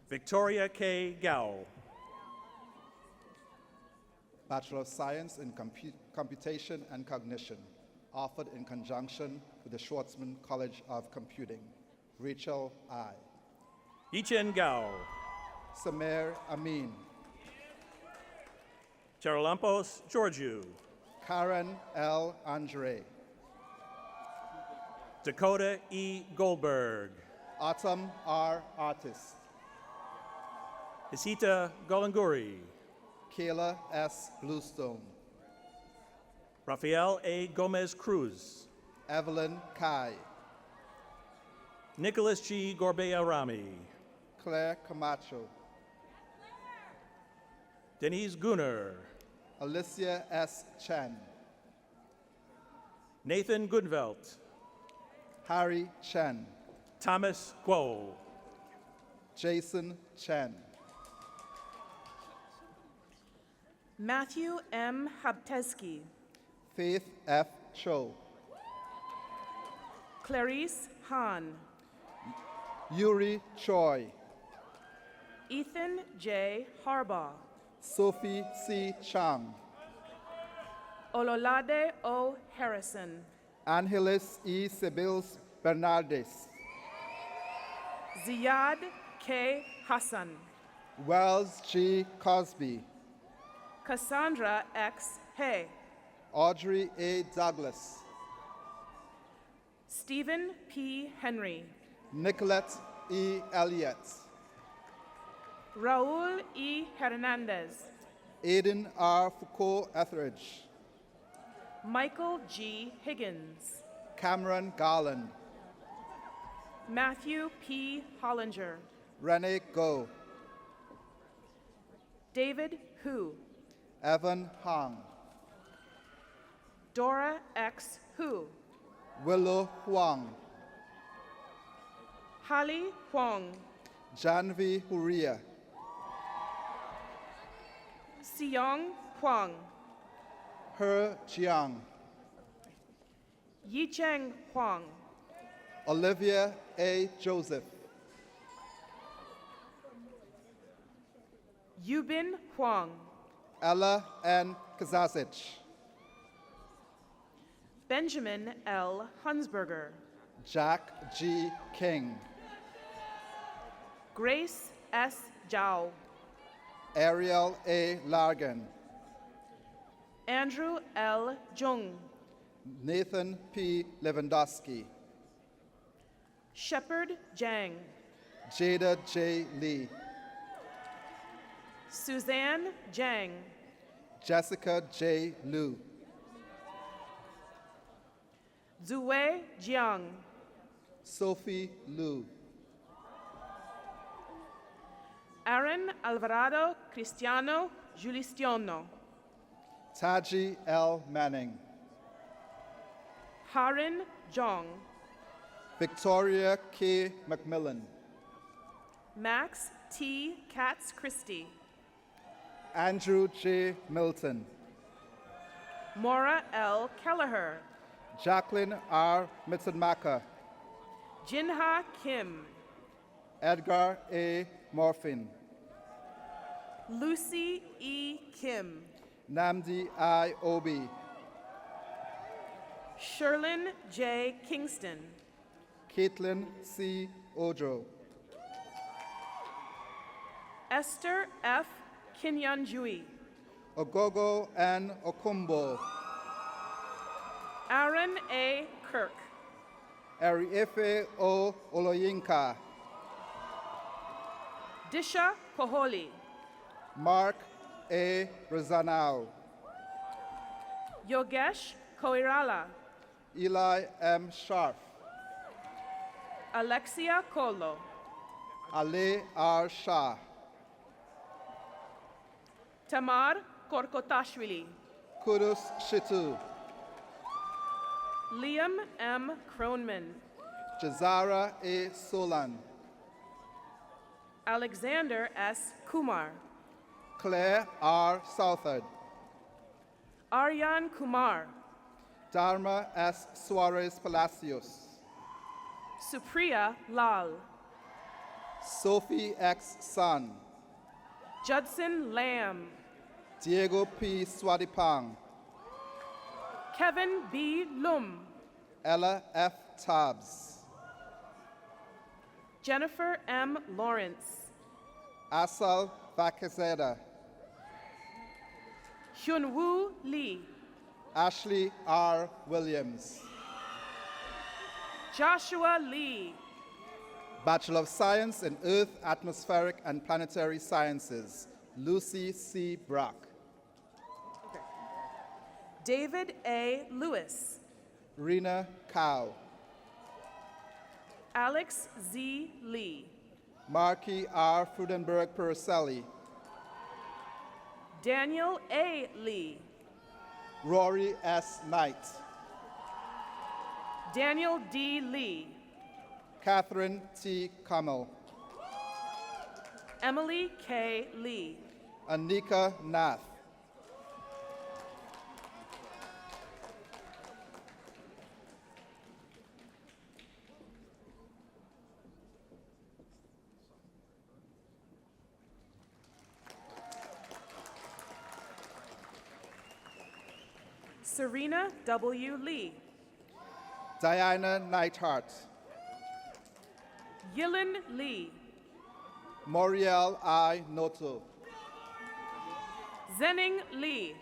Victoria K. Gao, Bachelor of Science in Computation and Cognition, offered in conjunction with the Schwartzman College of Computing. Rachel I. Yichen Gao, Samir Amin. Charalampos Georgiou, Karen L. Andre. Dakota E. Goldberg, Autumn R. Artist. Isita Golanguri, Kayla S. Bluestone. Rafael A. Gomez Cruz, Evelyn Kai. Nicholas G. Gorbea Rami, Claire Camacho. Denise Gunner, Alicia S. Chen. Nathan Gunvelt, Harry Chen. Thomas Guo, Jason Chen. Matthew M. Habteski, Faith F. Cho. Clarice Hahn, Yuri Choi. Ethan J. Harbaugh, Sophie C. Chang. Ololade O. Harrison, Angeles E. Sibils Bernardes. Ziad K. Hassan, Wells G. Cosby. Cassandra X. Hay, Audrey A. Douglas. Stephen P. Henry, Nicolette E. Elliott. Raul E. Hernandez, Aiden R. Foucault Etheridge. Michael G. Higgins, Cameron Garland. Matthew P. Hollinger, Renee Go. David Hu, Evan Hong. Dora X. Hu, Willow Huang. Hali Huang, Janvi Huria. Siong Huang, He Jiang. Yicheng Huang, Olivia A. Joseph. Yubin Huang, Ella N. Kazasich. Benjamin L. Hunsberger, Jack G. King. Grace S. Zhao, Ariel A. Largan. Andrew L. Jung, Nathan P. Lewandowski. Shepard Jang, Jada J. Lee. Suzanne Jang, Jessica J. Liu. Zue Jiang, Sophie Liu. Aaron Alvarado Cristiano Giulistiono, Taji L. Manning. Harin Jong, Victoria K. McMillan. Max T. Katz Christie, Andrew J. Milton. Maura L. Kelleher, Jacqueline R. Mittenmacher. Jinha Kim, Edgar A. Morphin. Lucy E. Kim, Namdi I. Obi. Sherlyn J. Kingston, Caitlin C. Ojo. Esther F. Kinyanjui, Ogogo N. Okumbo. Aaron A. Kirk, Eriefe O Oloyinka, Disha Koholi, Mark A. Rozanau, Yogesh Koirala, Eli M. Sharf, Alexia Kolo, Ale R. Shah, Tamar Korkotashvili, Kudus Shitu, Liam M. Kronman, Jazara A. Solan, Alexander S. Kumar, Claire R. Southard, Aryan Kumar, Dharma S. Suarez Palacios, Supriya Lal, Sophie X. San, Judson Lamb, Diego P. Swadipang, Kevin B. Lum, Ella F. Tabbs, Jennifer M. Lawrence, Asal Vakazeda, Hyunwoo Lee, Ashley R. Williams, Joshua Lee, Bachelor of Science in Earth, Atmospheric, and Planetary Sciences, Lucy C. Brock, David A. Lewis, Rena Cow, Alex Z. Lee, Marky R. Frudenberg Purcelli, Daniel A. Lee, Rory S. Knight, Daniel D. Lee, Catherine T. Kamal, Emily K. Lee, Anika Nath, Serena W. Lee, Diana Neidhart, Yilin Lee, Moriel I. Noto, Zening Lee,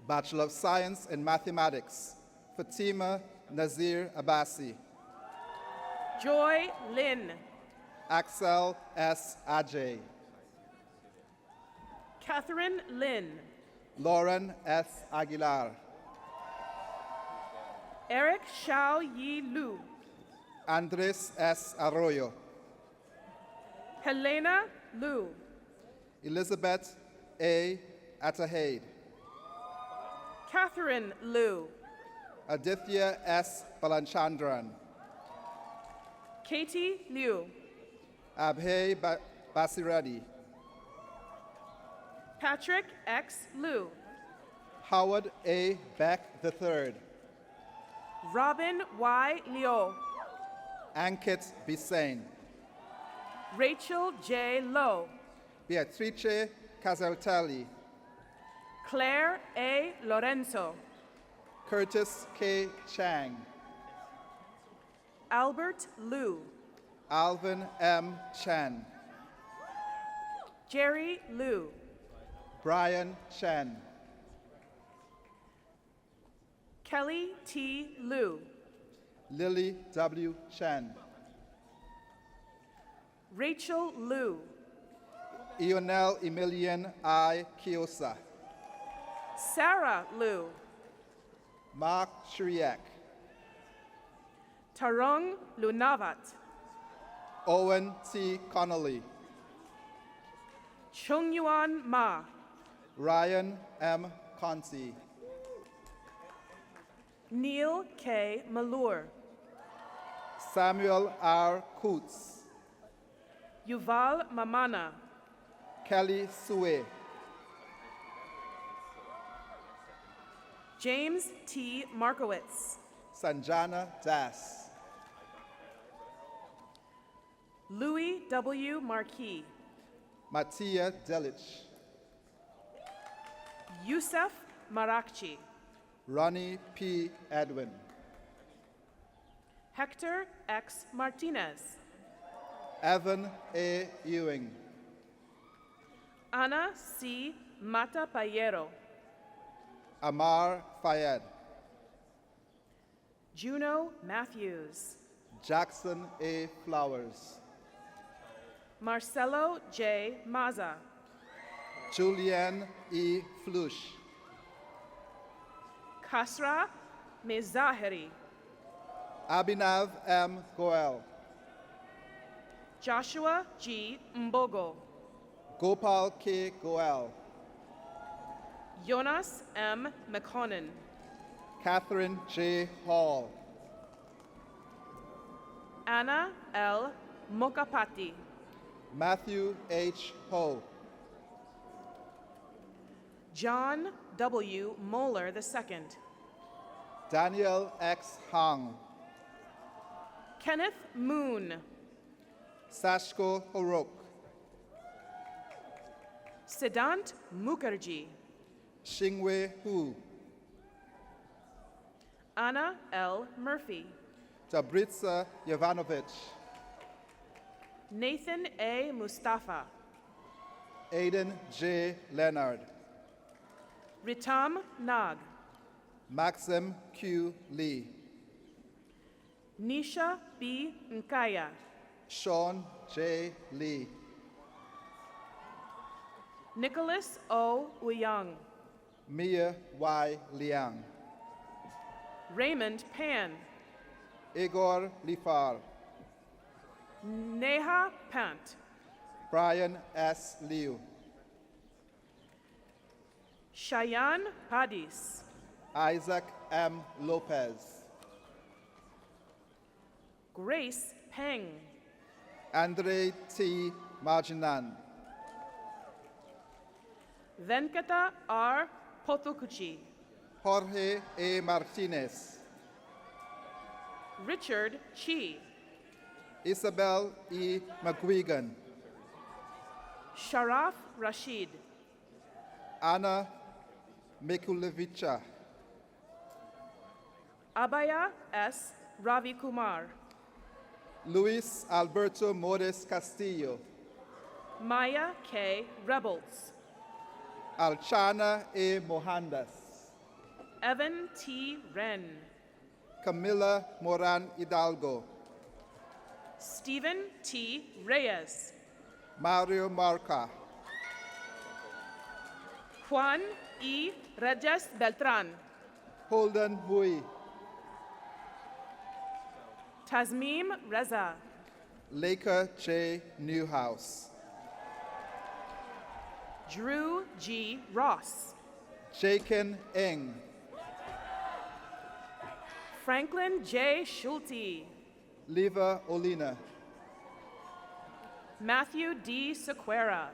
Bachelor of Science in Mathematics, Fatima Nazir Abbasi, Joy Lin, Axel S. Ajay, Catherine Lin, Lauren S. Aguilar, Eric Xiao Yi Lu, Andres S. Arroyo, Helena Lu, Elizabeth A. Atahaid, Catherine Lu, Aditya S. Balanchandran, Katie Liu, Abhay Basireddy, Patrick X. Liu, Howard A. Beck III, Robin Y. Liu, Ankit Bisain, Rachel J. Lowe, Beatrice Casaltelli, Claire A. Lorenzo, Curtis K. Chang, Albert Liu, Alvin M. Chen, Jerry Liu, Brian Chen, Kelly T. Liu, Lily W. Chen, Rachel Liu, Ionel Emilian I. Kiosa, Sarah Liu, Mark Shriek, Tarong Lunavat, Owen T. Connolly, Chungyuan Ma, Ryan M. Conti, Neil K. Malur, Samuel R. Coots, Yuval Mamana, Kelly Sue, James T. Markowitz, Sanjana Das, Louis W. Marquis, Mattia Delich, Yusef Marakchi, Ronnie P. Edwin, Hector X. Martinez, Evan A. Ewing, Ana C. Matapayero, Amar Fayed, Juno Matthews. Jackson A. Flowers, Marcelo J. Maza. Julianne E. Flush, Kasra Mezaheri. Abhinav M. Goel, Joshua G. Mbogo. Gopal K. Goel, Jonas M. McConan. Catherine J. Hall, Anna L. Mokapati. Matthew H. Ho, John W. Moeller II. Daniel X. Hong, Kenneth Moon. Sashko Horok, Siddhant Mukherjee. Shingwei Hu, Anna L. Murphy. Jabritsa Yovanovich, Nathan A. Mustafa. Aiden J. Leonard, Ritam Nag. Maxim Q. Lee, Nisha B. Nkaya. Sean J. Lee, Nicholas O. Uyang. Mia Y. Liang, Raymond Pan. Igor Lifar, Neha Pant. Brian S. Liu, Shayan Padis. Isaac M. Lopez, Grace Peng. Andre T. Marginan, Venkata R. Pothukuchi. Jorge A. Martinez, Richard Chi. Isabel E. McGuigan, Sharaf Rashid. Anna Mikulevicha, Abaya S. Ravi Kumar. Luis Alberto Mores Castillo, Maya K. Rebels. Alchana A. Mohandas, Evan T. Wren. Camila Moran Hidalgo, Stephen T. Reyes. Mario Marca, Juan E. Reyes Beltran. Holden Hui, Tasmim Reza. Laker J. Newhouse, Drew G. Ross. Jakin Eng, Franklin J. Schulte. Liva Olina, Matthew D. Sequeira.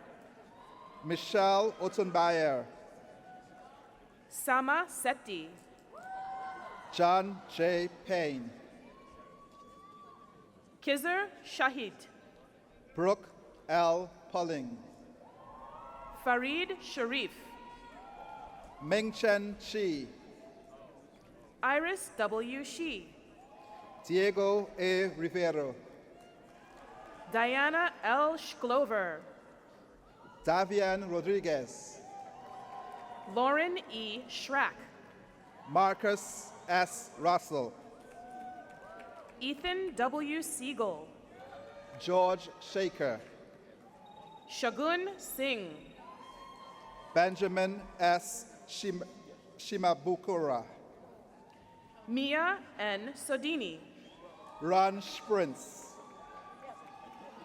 Michelle Ottenbayer, Sama Sethi. John J. Payne, Kizzer Shahid. Brooke L. Pulling, Farid Sharif. Mingchen Chi, Iris W. Shi. Diego A. Rivero, Diana L. Shklover. Davian Rodriguez, Lauren E. Schrack. Marcus S. Russell, Ethan W. Siegel. George Shaker, Shagun Singh. Benjamin S. Shimabukura, Mia N. Sodini. Ron Sprints,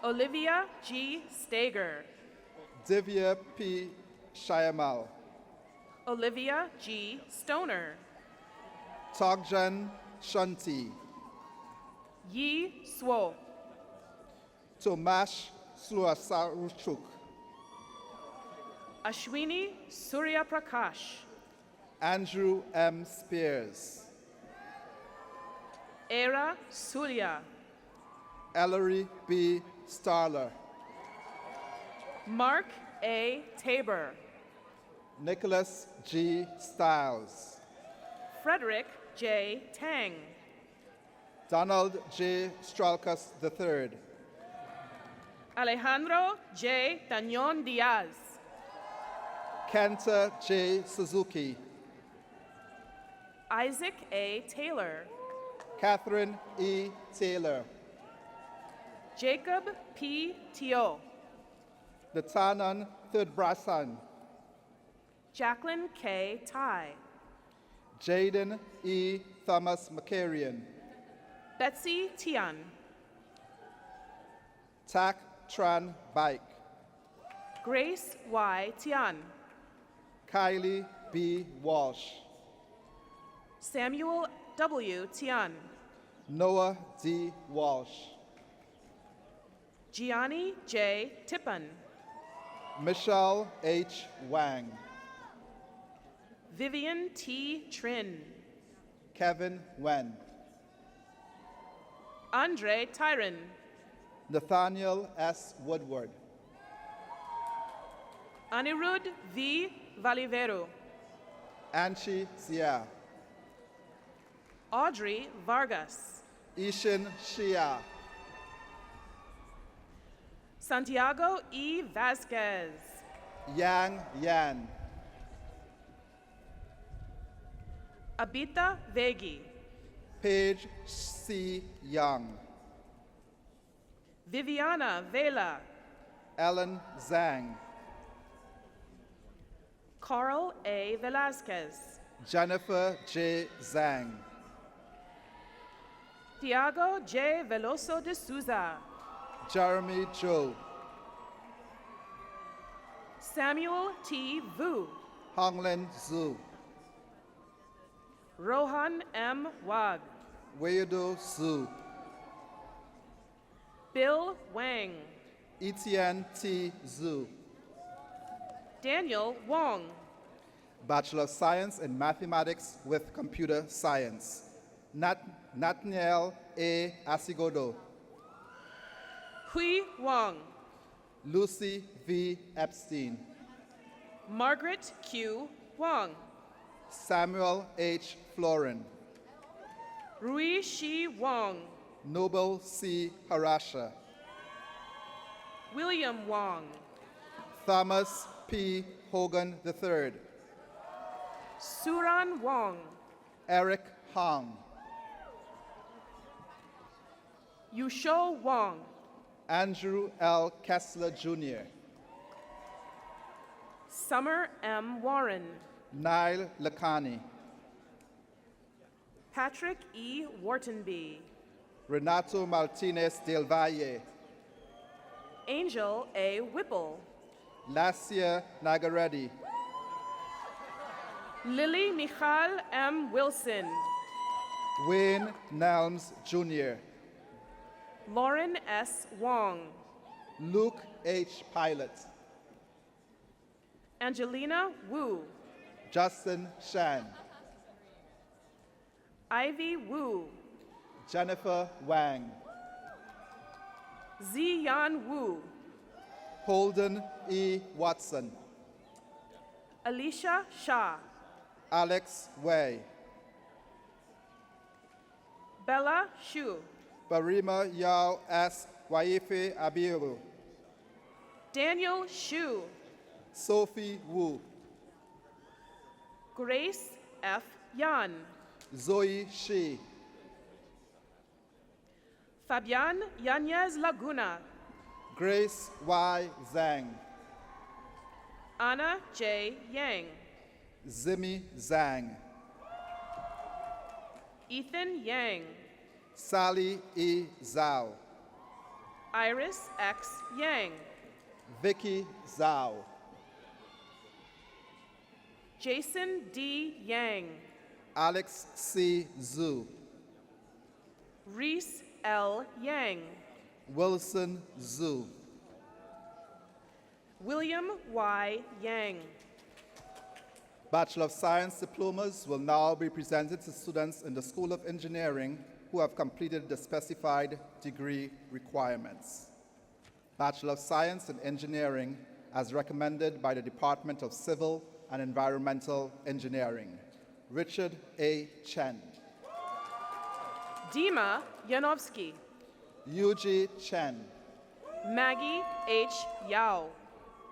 Olivia G. Stager. Divya P. Shayamal, Olivia G. Stoner. Togjan Shanti, Yi Swo. Tomash Sluasaruchuk, Ashwini Surya Prakash. Andrew M. Spears, Era Surya. Ellery B. Starler, Mark A. Tabor. Nicholas G. Stiles, Frederick J. Tang. Donald J. Stralkus III, Alejandro J. Tañón Diaz. Kenta J. Suzuki, Isaac A. Taylor. Catherine E. Taylor, Jacob P. Teo, Latanan Thirdbrasan, Jacqueline K. Tai, Jaden E. Thomas Macarian, Betsy Tian, Tak Tran Baik, Grace Y. Tian, Kylie B. Walsh, Samuel W. Tian, Noah D. Walsh, Gianni J. Tippin, Michelle H. Wang, Vivian T. Trin, Kevin Wen, Andre Tyron, Nathaniel S. Woodward, Anirudh V. Valivero, Anchi Sia, Audrey Vargas, Ishin Shia, Santiago E. Vasquez, Yang Yan, Abita Vegi, Paige C. Young, Viviana Vela, Ellen Zhang, Carl A. Velasquez, Jennifer J. Zhang, Tiago J. Veloso de Souza, Jeremy Zhou, Samuel T. Vu, Honglin Zhu, Rohan M. Wag, Weidou Zhu, Bill Wang, Etienne T. Zhu, Daniel Wong, Bachelor of Science in Mathematics with Computer Science, Nathaniel A. Asigodo, Hui Wong, Lucy V. Epstein, Margaret Q. Wong, Samuel H. Florin, Rui Shi Wong, Noble C. Harasha, William Wong, Thomas P. Hogan III, Suran Wong, Eric Hong, Yusho Wong, Andrew L. Kessler Jr., Summer M. Warren, Nile Lakani, Patrick E. Whartonby, Renato Martinez Del Valle, Angel A. Whipple, Lasia Nagareddy, Lily Michal M. Wilson, Wayne Nelms Jr., Lauren S. Wong, Luke H. Pilot, Angelina Wu, Justin Shan, Ivy Wu, Jennifer Wang, Ziyan Wu, Holden E. Watson, Alicia Shah, Alex Way, Bella Shu, Barima Yao S. Waife Abiru, Daniel Shu, Sophie Wu, Grace F. Yan, Zoe Shi, Fabian Yanez Laguna, Grace Y. Zhang, Anna J. Yang, Zimi Zhang, Ethan Yang, Sally E. Zhao, Iris X. Yang, Vicky Zhao, Jason D. Yang, Alex C. Zhu, Reese L. Yang, Wilson Zhu, William Y. Yang. Bachelor of Science diplomas will now be presented to students in the School of Engineering who have completed the specified degree requirements. Bachelor of Science in Engineering as recommended by the Department of Civil and Environmental Engineering. Richard A. Chen, Dima Yanovsky, Yuji Chen, Maggie H. Yao,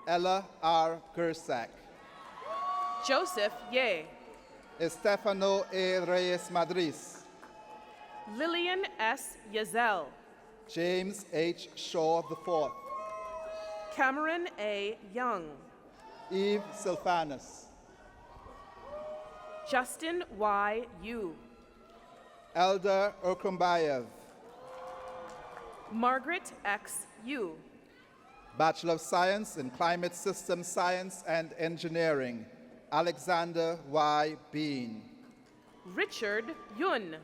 Ella R. Gersak, Joseph Ye, Estefano A. Reyes Madriz, Lillian S. Yazel. James H. Shaw IV, Cameron A. Young. Eve Silfanus, Justin Y. Yu. Elder Urkumbayev, Margaret X. Yu. Bachelor of Science in Climate System Science and Engineering, Alexander Y. Bean, Richard Yun.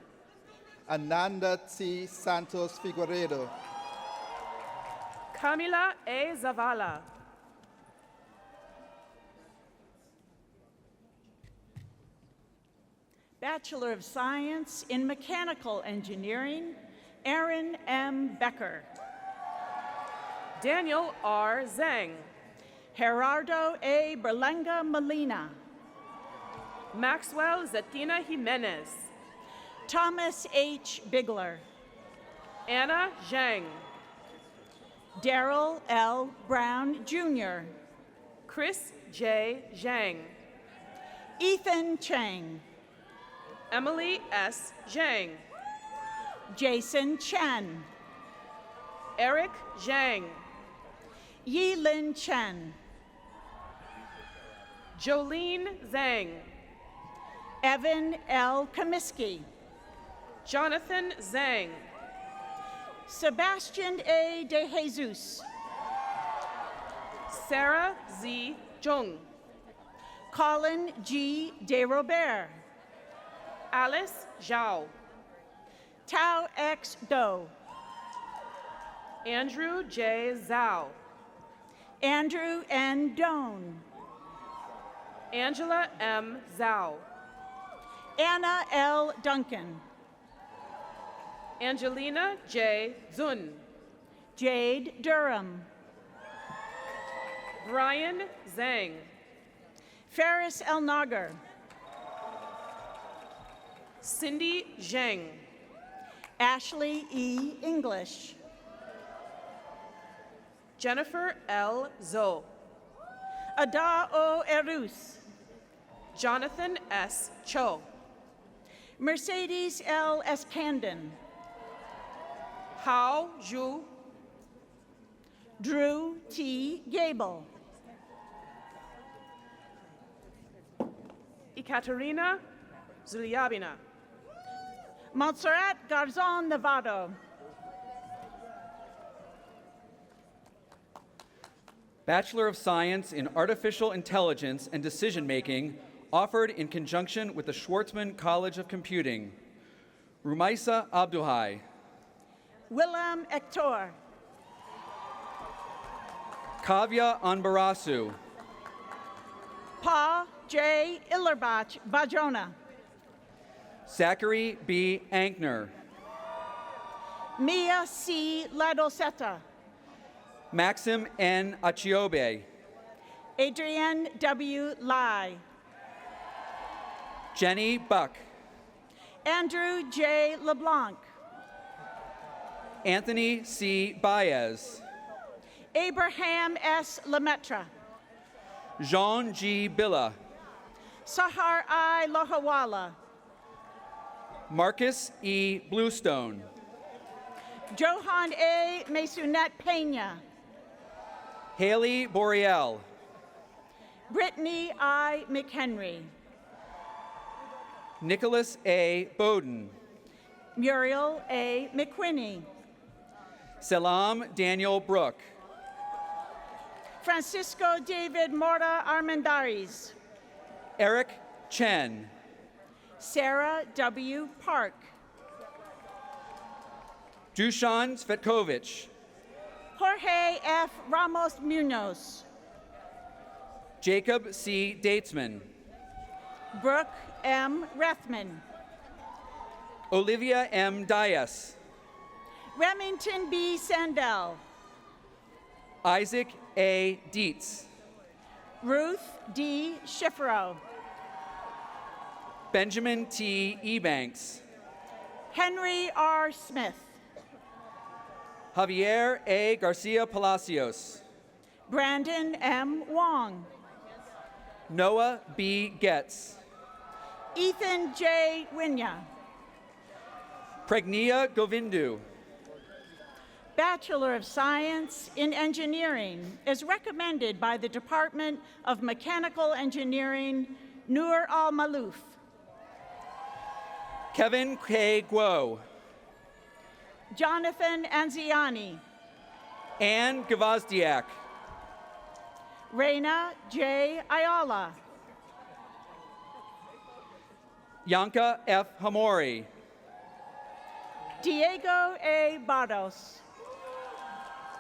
Ananda T. Santos Figueredo, Camila A. Zavala. Bachelor of Science in Mechanical Engineering, Aaron M. Becker. Daniel R. Zhang. Gerardo A. Berlenga Molina. Maxwell Zatina Jimenez. Thomas H. Bigler. Anna Zhang. Daryl L. Brown, Jr. Chris J. Zhang. Ethan Chang. Emily S. Zhang. Jason Chen. Eric Zhang. Yilin Chen. Jolene Zhang. Evan L. Comiskey. Jonathan Zhang. Sebastian A. De Jesus. Sarah Z. Jung. Colin G. De Robert. Alice Zhao. Tao X. Do. Andrew J. Zhao. Andrew N. Doan. Angela M. Zhao. Anna L. Duncan. Angelina J. Zun. Jade Durham. Brian Zhang. Ferris El Nagar. Cindy Zhang. Ashley E. English. Jennifer L. Zo. Ada O. Erus. Jonathan S. Cho. Mercedes L. Escandon. Hao Zhu. Drew T. Gable. Ekaterina Zuliabina. Montserrat Garzon Navarro. Bachelor of Science in Artificial Intelligence and Decision Making, offered in conjunction with the Schwartzman College of Computing. Rumaisa Abduhai. Willem Hector. Kavya Anbarasu. Pa J. Illerbach Bajona. Zachary B. Ankner. Mia C. Ladoseta. Maxim N. Achiobe. Adrienne W. Lai. Jenny Buck. Andrew J. LeBlanc. Anthony C. Baez. Abraham S. Lemaitre. Jean G. Billa. Sahar I. Lohawala. Marcus E. Bluestone. Johan A. Mesunet Pena. Haley Boreal. Brittany I. McHenry. Nicholas A. Bowden. Muriel A. McQuinney. Selam Daniel Brook. Francisco David Mora Armendariz. Eric Chen. Sarah W. Park. Dushan Svetkovich. Jorge F. Ramos Munoz. Jacob C. Datesman. Brooke M. Rethman. Olivia M. Dias. Remington B. Sandell. Isaac A. Dietz. Ruth D. Schifferow. Benjamin T. Ebanks. Henry R. Smith. Javier A. Garcia Palacios. Brandon M. Wong. Noah B. Getz. Ethan J. Winya. Pregnia Govindu. Bachelor of Science in Engineering is recommended by the Department of Mechanical Engineering, Nur Al-Malouf. Kevin K. Guo. Jonathan Anziani. Ann Gvozdiak. Reina J. Ayala. Yanka F. Hamori. Diego A. Barros.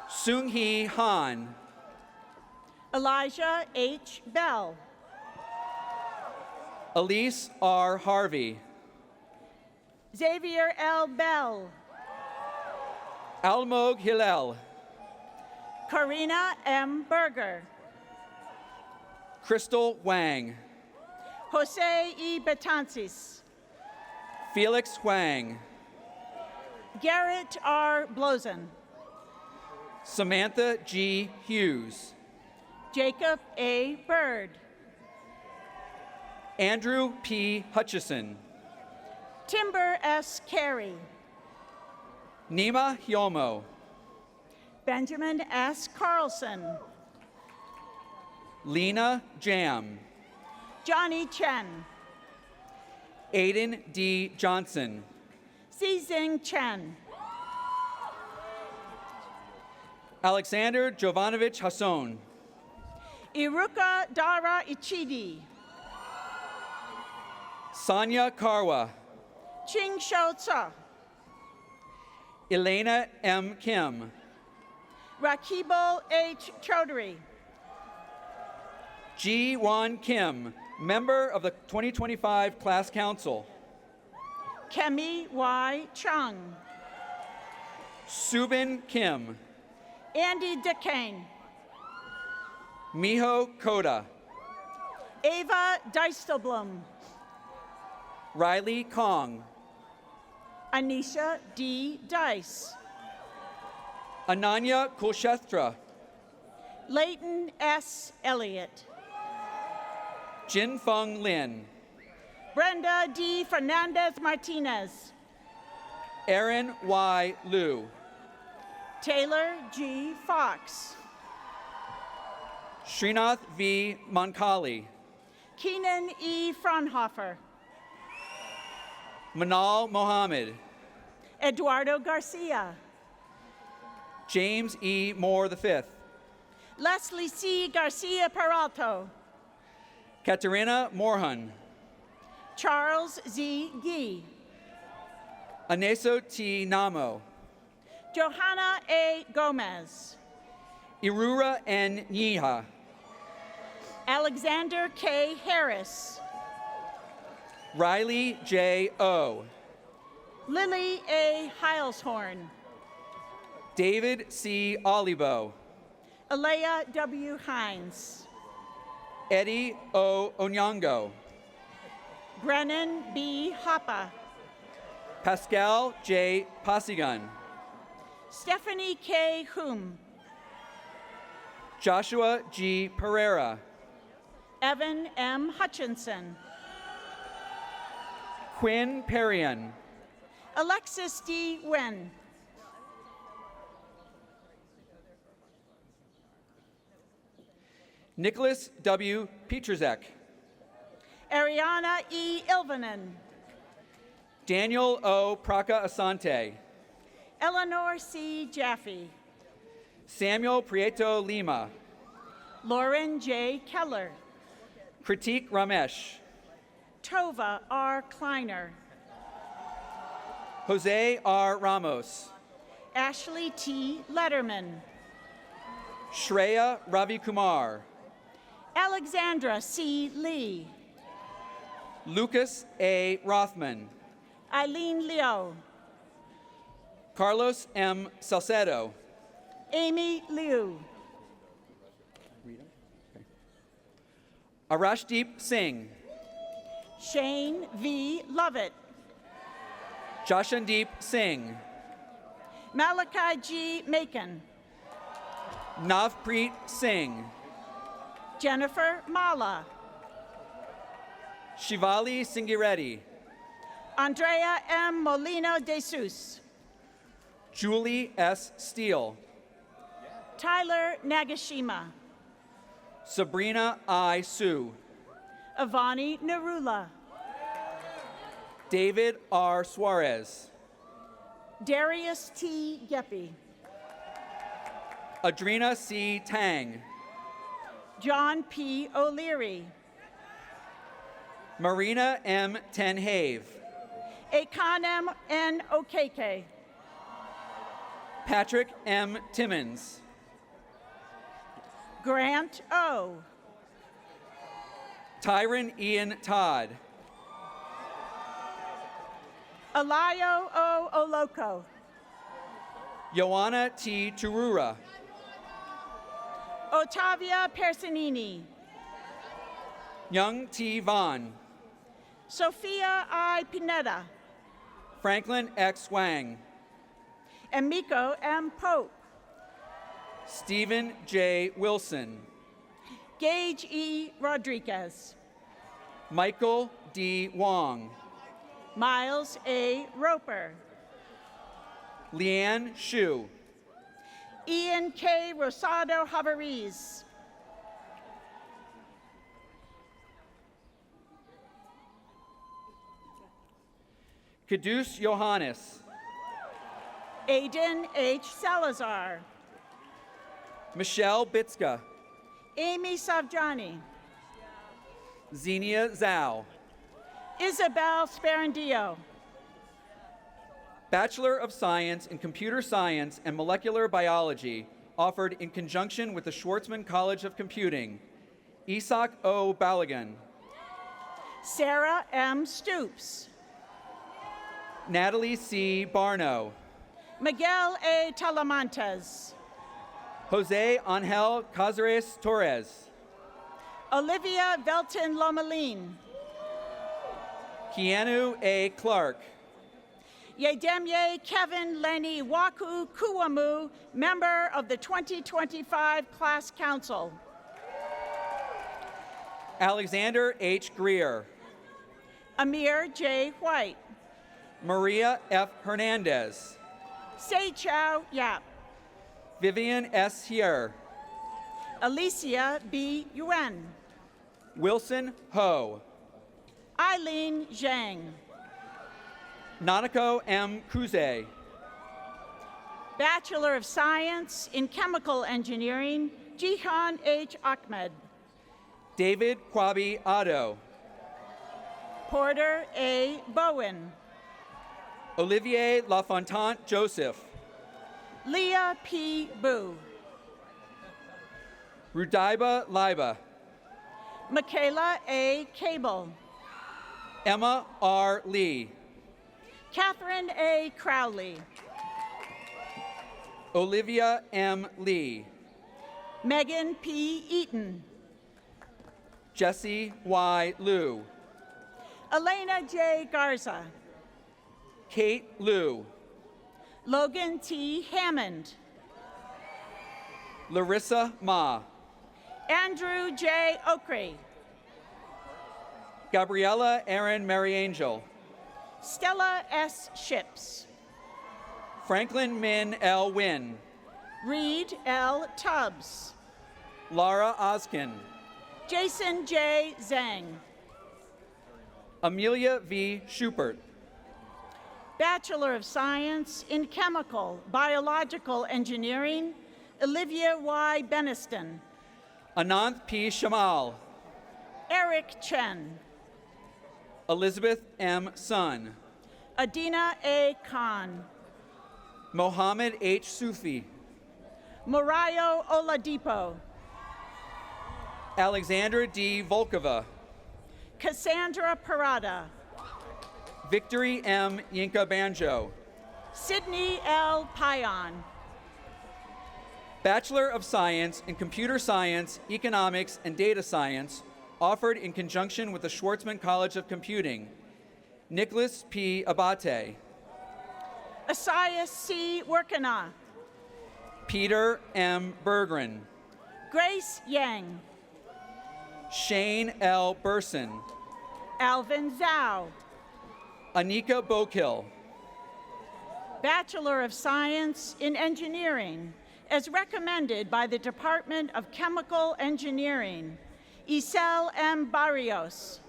Sung-hee Han. Elijah H. Bell. Elise R. Harvey. Xavier L. Bell. Almog Hillel. Karina M. Berger. Crystal Wang. Jose E. Betances. Felix Huang. Garrett R. Blozen. Samantha G. Hughes. Jacob A. Bird. Andrew P. Hutchison. Timber S. Carey. Nima Hyomo. Benjamin S. Carlson. Lena Jam. Johnny Chen. Aiden D. Johnson. Zizing Chen. Alexander Jovanovich Hasson. Iruka Dara Ichidi. Sonia Karwa. Ching Shou Tsa. Elena M. Kim. Rakibo H. Chaudhary. Ji Won Kim, member of the 2025 Class Council. Kemi Y. Chung. Subin Kim. Andy DeCane. Miho Koda. Ava Dijsselblom. Riley Kong. Anisha D. Dice. Ananya Kulshestra. Leighton S. Elliott. Jin Feng Lin. Brenda D. Fernandez Martinez. Aaron Y. Liu. Taylor G. Fox. Srinath V. Mankali. Keenan E. Fraunhofer. Manal Mohammed. Eduardo Garcia. James E. Moore V. Leslie C. Garcia Peralto. Katerina Morhan. Charles Z. Gee. Aneso T. Namo. Johanna A. Gomez. Irura N. Nyiha. Alexander K. Harris. Riley J. O. Lily A. Heilshorn. David C. Olibo. Alea W. Hines. Eddie O. Onyango. Brennan B. Hoppe. Pascal J. Pasigan. Stephanie K. Hum. Joshua G. Pereira. Evan M. Hutchinson. Quinn Perrion. Alexis D. Wen. Nicholas W. Pietrzak. Ariana E. Ilvanen. Daniel O. Praka Asante. Eleanor C. Jaffe. Samuel Prieto Lima. Lauren J. Keller. Kritik Ramesh. Tova R. Kleiner. Jose R. Ramos. Ashley T. Letterman. Shreya Ravi Kumar. Alexandra C. Lee. Lucas A. Rothman. Eileen Leo. Carlos M. Salcedo. Amy Liu. Arashdeep Singh. Shane V. Lovett. Jashandeep Singh. Malachi G. Macon. Navpreet Singh. Jennifer Mala. Shivali Singireddy. Andrea M. Molino de Sus. Julie S. Steele. Tyler Nagashima. Sabrina I. Sue. Avani Narula. David R. Suarez. Darius T. Geppy. Adrina C. Tang. John P. O'Leary. Marina M. Tenhave. Akanem N. Okeke. Patrick M. Timmons. Grant O. Tyron Ian Todd. Alayo O. Oloko. Joanna T. Turura. Ottavia Persinini. Young T. Vaughn. Sophia I. Pineda. Franklin X. Wang. And Miko M. Pope. Stephen J. Wilson. Gage E. Rodriguez. Michael D. Wong. Miles A. Roper. Leanne Shu. Ian K. Rosado Javariz. Caduce Johannes. Aiden H. Salazar. Michelle Bitska. Amy Savjani. Xenia Zhao. Isabel Sparandio. Bachelor of Science in Computer Science and Molecular Biology, offered in conjunction with the Schwartzman College of Computing. Isak O. Balagan. Sarah M. Stoops. Natalie C. Barno. Miguel A. Talamantes. Jose Angel Cazares Torres. Olivia Velton Lomelin. Keanu A. Clark. Yedemye Kevin Lenny Waku Kuamu, member of the 2025 Class Council. Alexander H. Greer. Amir J. White. Maria F. Hernandez. Sei Chow Yap. Vivian S. Hier. Alicia B. Yuen. Wilson Ho. Eileen Zhang. Nanako M. Kuze. Bachelor of Science in Chemical Engineering, Jihan H. Ahmed. David Kwabi Otto. Porter A. Bowen. Olivier Lafontant Joseph. Leah P. Boo. Rudaiba Liba. Michaela A. Cable. Emma R. Lee. Catherine A. Crowley. Olivia M. Lee. Megan P. Eaton. Jesse Y. Liu. Elena J. Garza. Kate Liu. Logan T. Hammond. Larissa Ma. Andrew J. Okray. Gabriella Aaron Mariangel. Stella S. Ships. Franklin Min L. Wynn. Reed L. Tubbs. Laura Oskin. Jason J. Zhang. Amelia V. Schubert. Bachelor of Science in Chemical, Biological Engineering, Olivia Y. Beniston. Ananth P. Shamal. Eric Chen. Elizabeth M. Sun. Adina A. Khan. Mohammed H. Sufi. Morayo Oladipo. Alexandra D. Volkova. Cassandra Parada. Victory M. Yinka Banjo. Sydney L. Payan. Bachelor of Science in Computer Science, Economics, and Data Science, offered in conjunction with the Schwartzman College of Computing. Nicholas P. Abate. Asias C. Workana. Peter M. Bergren. Grace Yang. Shane L. Burson. Alvin Zhao. Anika Bokill. Bachelor of Science in Engineering, as recommended by the Department of Chemical Engineering, Isel M. Barrios.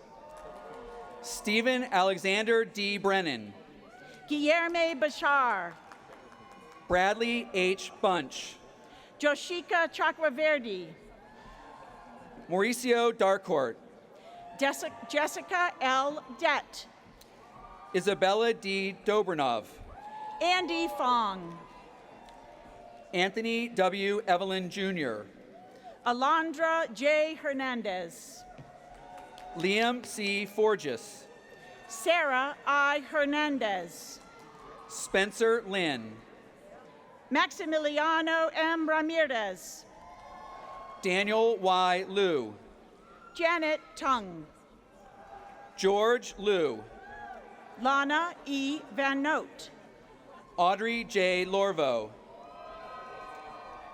Stephen Alexander D. Brennan. Guilherme Bashar. Bradley H. Bunch. Joshika Chakraverdi. Mauricio Darcourt. Jessica L. Dett. Isabella D. Dobrinov. Andy Fong. Anthony W. Evelyn Jr. Alondra J. Hernandez. Liam C. Forgis. Sarah I. Hernandez. Spencer Lynn. Maximiliano M. Ramirez. Daniel Y. Liu. Janet Tung. George Liu. Lana E. Van Note. Audrey J. Lorvo.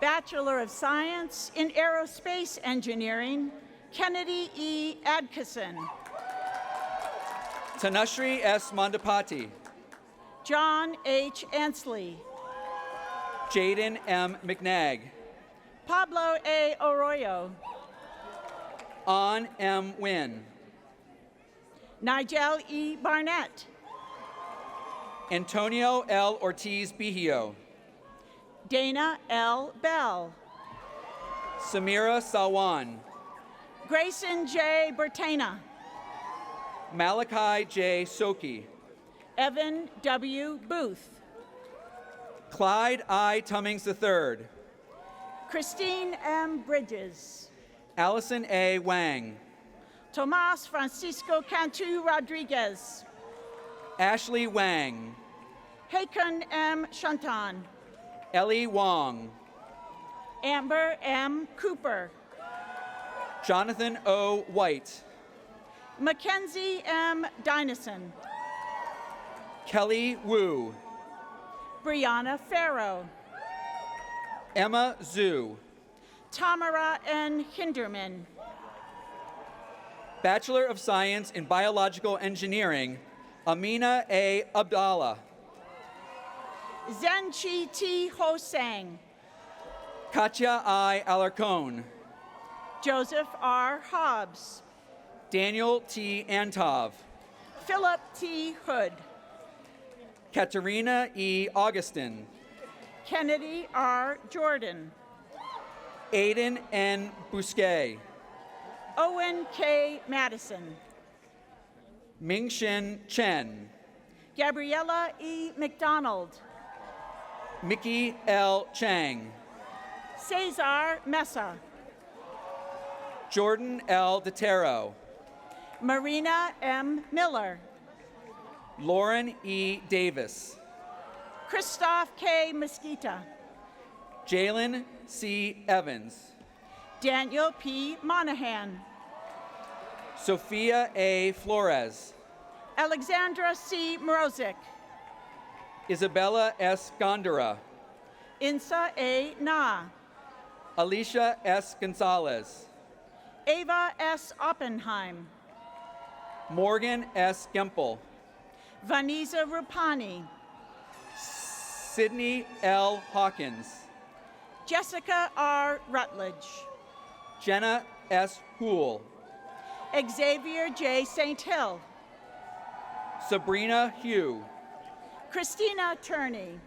Bachelor of Science in Aerospace Engineering, Kennedy E. Adkisson. Tanushree S. Mandapati. John H. Ansley. Jaden M. McNag. Pablo A. Arroyo. An M. Wynn. Nigel E. Barnett. Antonio L. Ortiz Bihio. Dana L. Bell. Samira Sawan. Grayson J. Bertana. Malachi J. Soki. Evan W. Booth. Clyde I. Tummings III. Christine M. Bridges. Allison A. Wang. Tomas Francisco Cantu Rodriguez. Ashley Wang. Haakon M. Shantan. Ellie Wong. Amber M. Cooper. Jonathan O. White. Mackenzie M. Dynison. Kelly Wu. Brianna Farrow. Emma Zhu. Tamara N. Hinderman. Bachelor of Science in Biological Engineering, Amina A. Abdallah. Zenchi T. Hosang. Katya I. Alarcon. Joseph R. Hobbs. Daniel T. Antov. Philip T. Hood. Katerina E. Augustin. Kennedy R. Jordan. Aiden N. Bousquet. Owen K. Madison. Mingxin Chen. Gabriella E. McDonald. Mickey L. Chang. Cesar Mesa. Jordan L. DeTero. Marina M. Miller. Lauren E. Davis. Christoph K. Mesquita. Jalen C. Evans. Daniel P. Monahan. Sophia A. Flores. Alexandra C. Mrozik. Isabella S. Gondara. Insa A. Na. Alicia S. Gonzalez. Ava S. Oppenheim. Morgan S. Gempel. Vanessa Rupani. Sydney L. Hawkins. Jessica R. Rutledge. Jenna S. Houle. Xavier J. St. Hill. Sabrina Hugh. Christina Turney.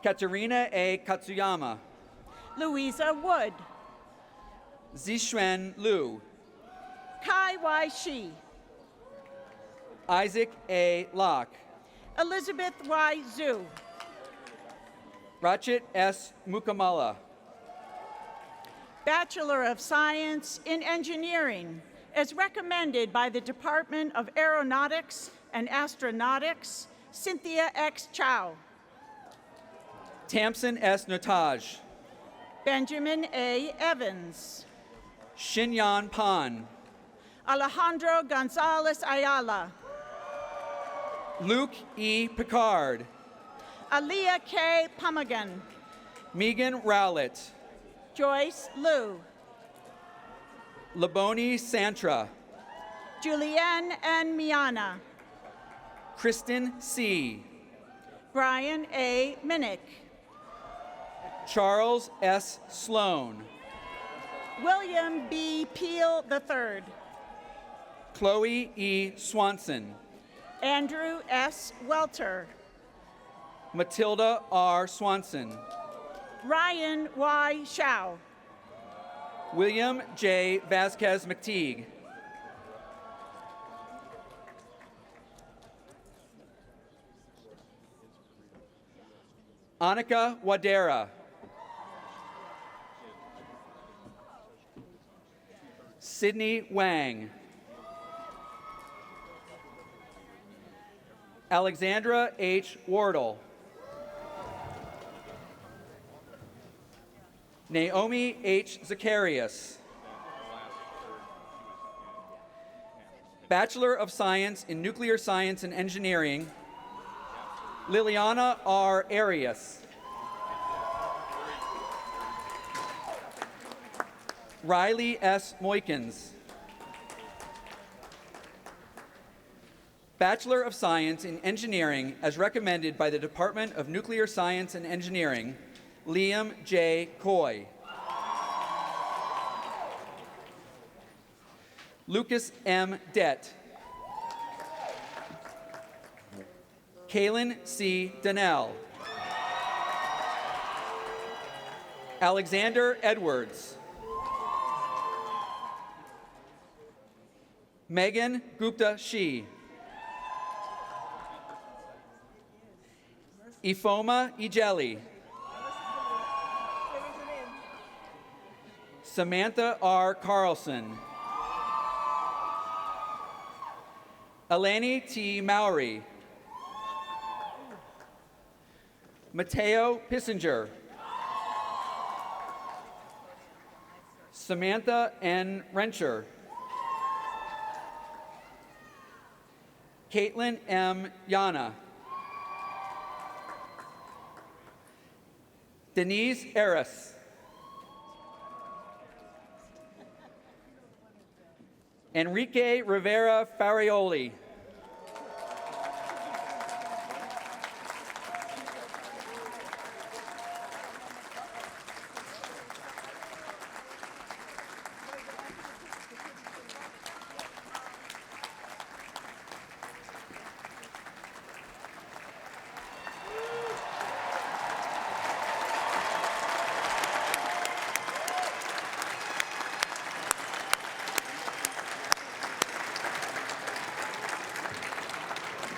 Katerina A. Katsuyama. Louisa Wood. Zixuan Liu. Kai Y. Shi. Isaac A. Locke. Elizabeth Y. Zhu. Rachit S. Mukamala. Bachelor of Science in Engineering, as recommended by the Department of Aeronautics and Astronautics, Cynthia X. Chow. Tamsin S. Notage. Benjamin A. Evans. Shinyan Pan. Alejandro Gonzalez Ayala. Luke E. Picard. Aaliyah K. Pumagan. Megan Rowlett. Joyce Liu. Laboni Santra. Julianne N. Miana. Kristen C. Brian A. Minnick. Charles S. Sloan. William B. Peel III. Chloe E. Swanson. Andrew S. Welter. Matilda R. Swanson. Ryan Y. Shao. William J. Vasquez McTeague. Annika Wadera. Sydney Wang. Alexandra H. Wardle. Naomi H. Zacharias. Bachelor of Science in Nuclear Science and Engineering, Liliana R. Arias. Riley S. Moykins. Bachelor of Science in Engineering as recommended by the Department of Nuclear Science and Engineering, Liam J. Coy. Lucas M. Dett. Kaylin C. Donnell. Alexander Edwards. Megan Gupta Shi. Ifoma Ijeli. Samantha R. Carlson. Eleni T. Mowry. Mateo Pissinger. Samantha N. Rencher. Caitlin M. Yana. Denise Eris. Enrique Rivera Farioli.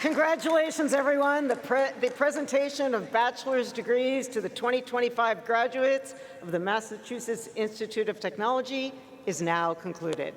Congratulations, everyone. The presentation of bachelor's degrees to the 2025 graduates of the Massachusetts Institute of Technology is now concluded.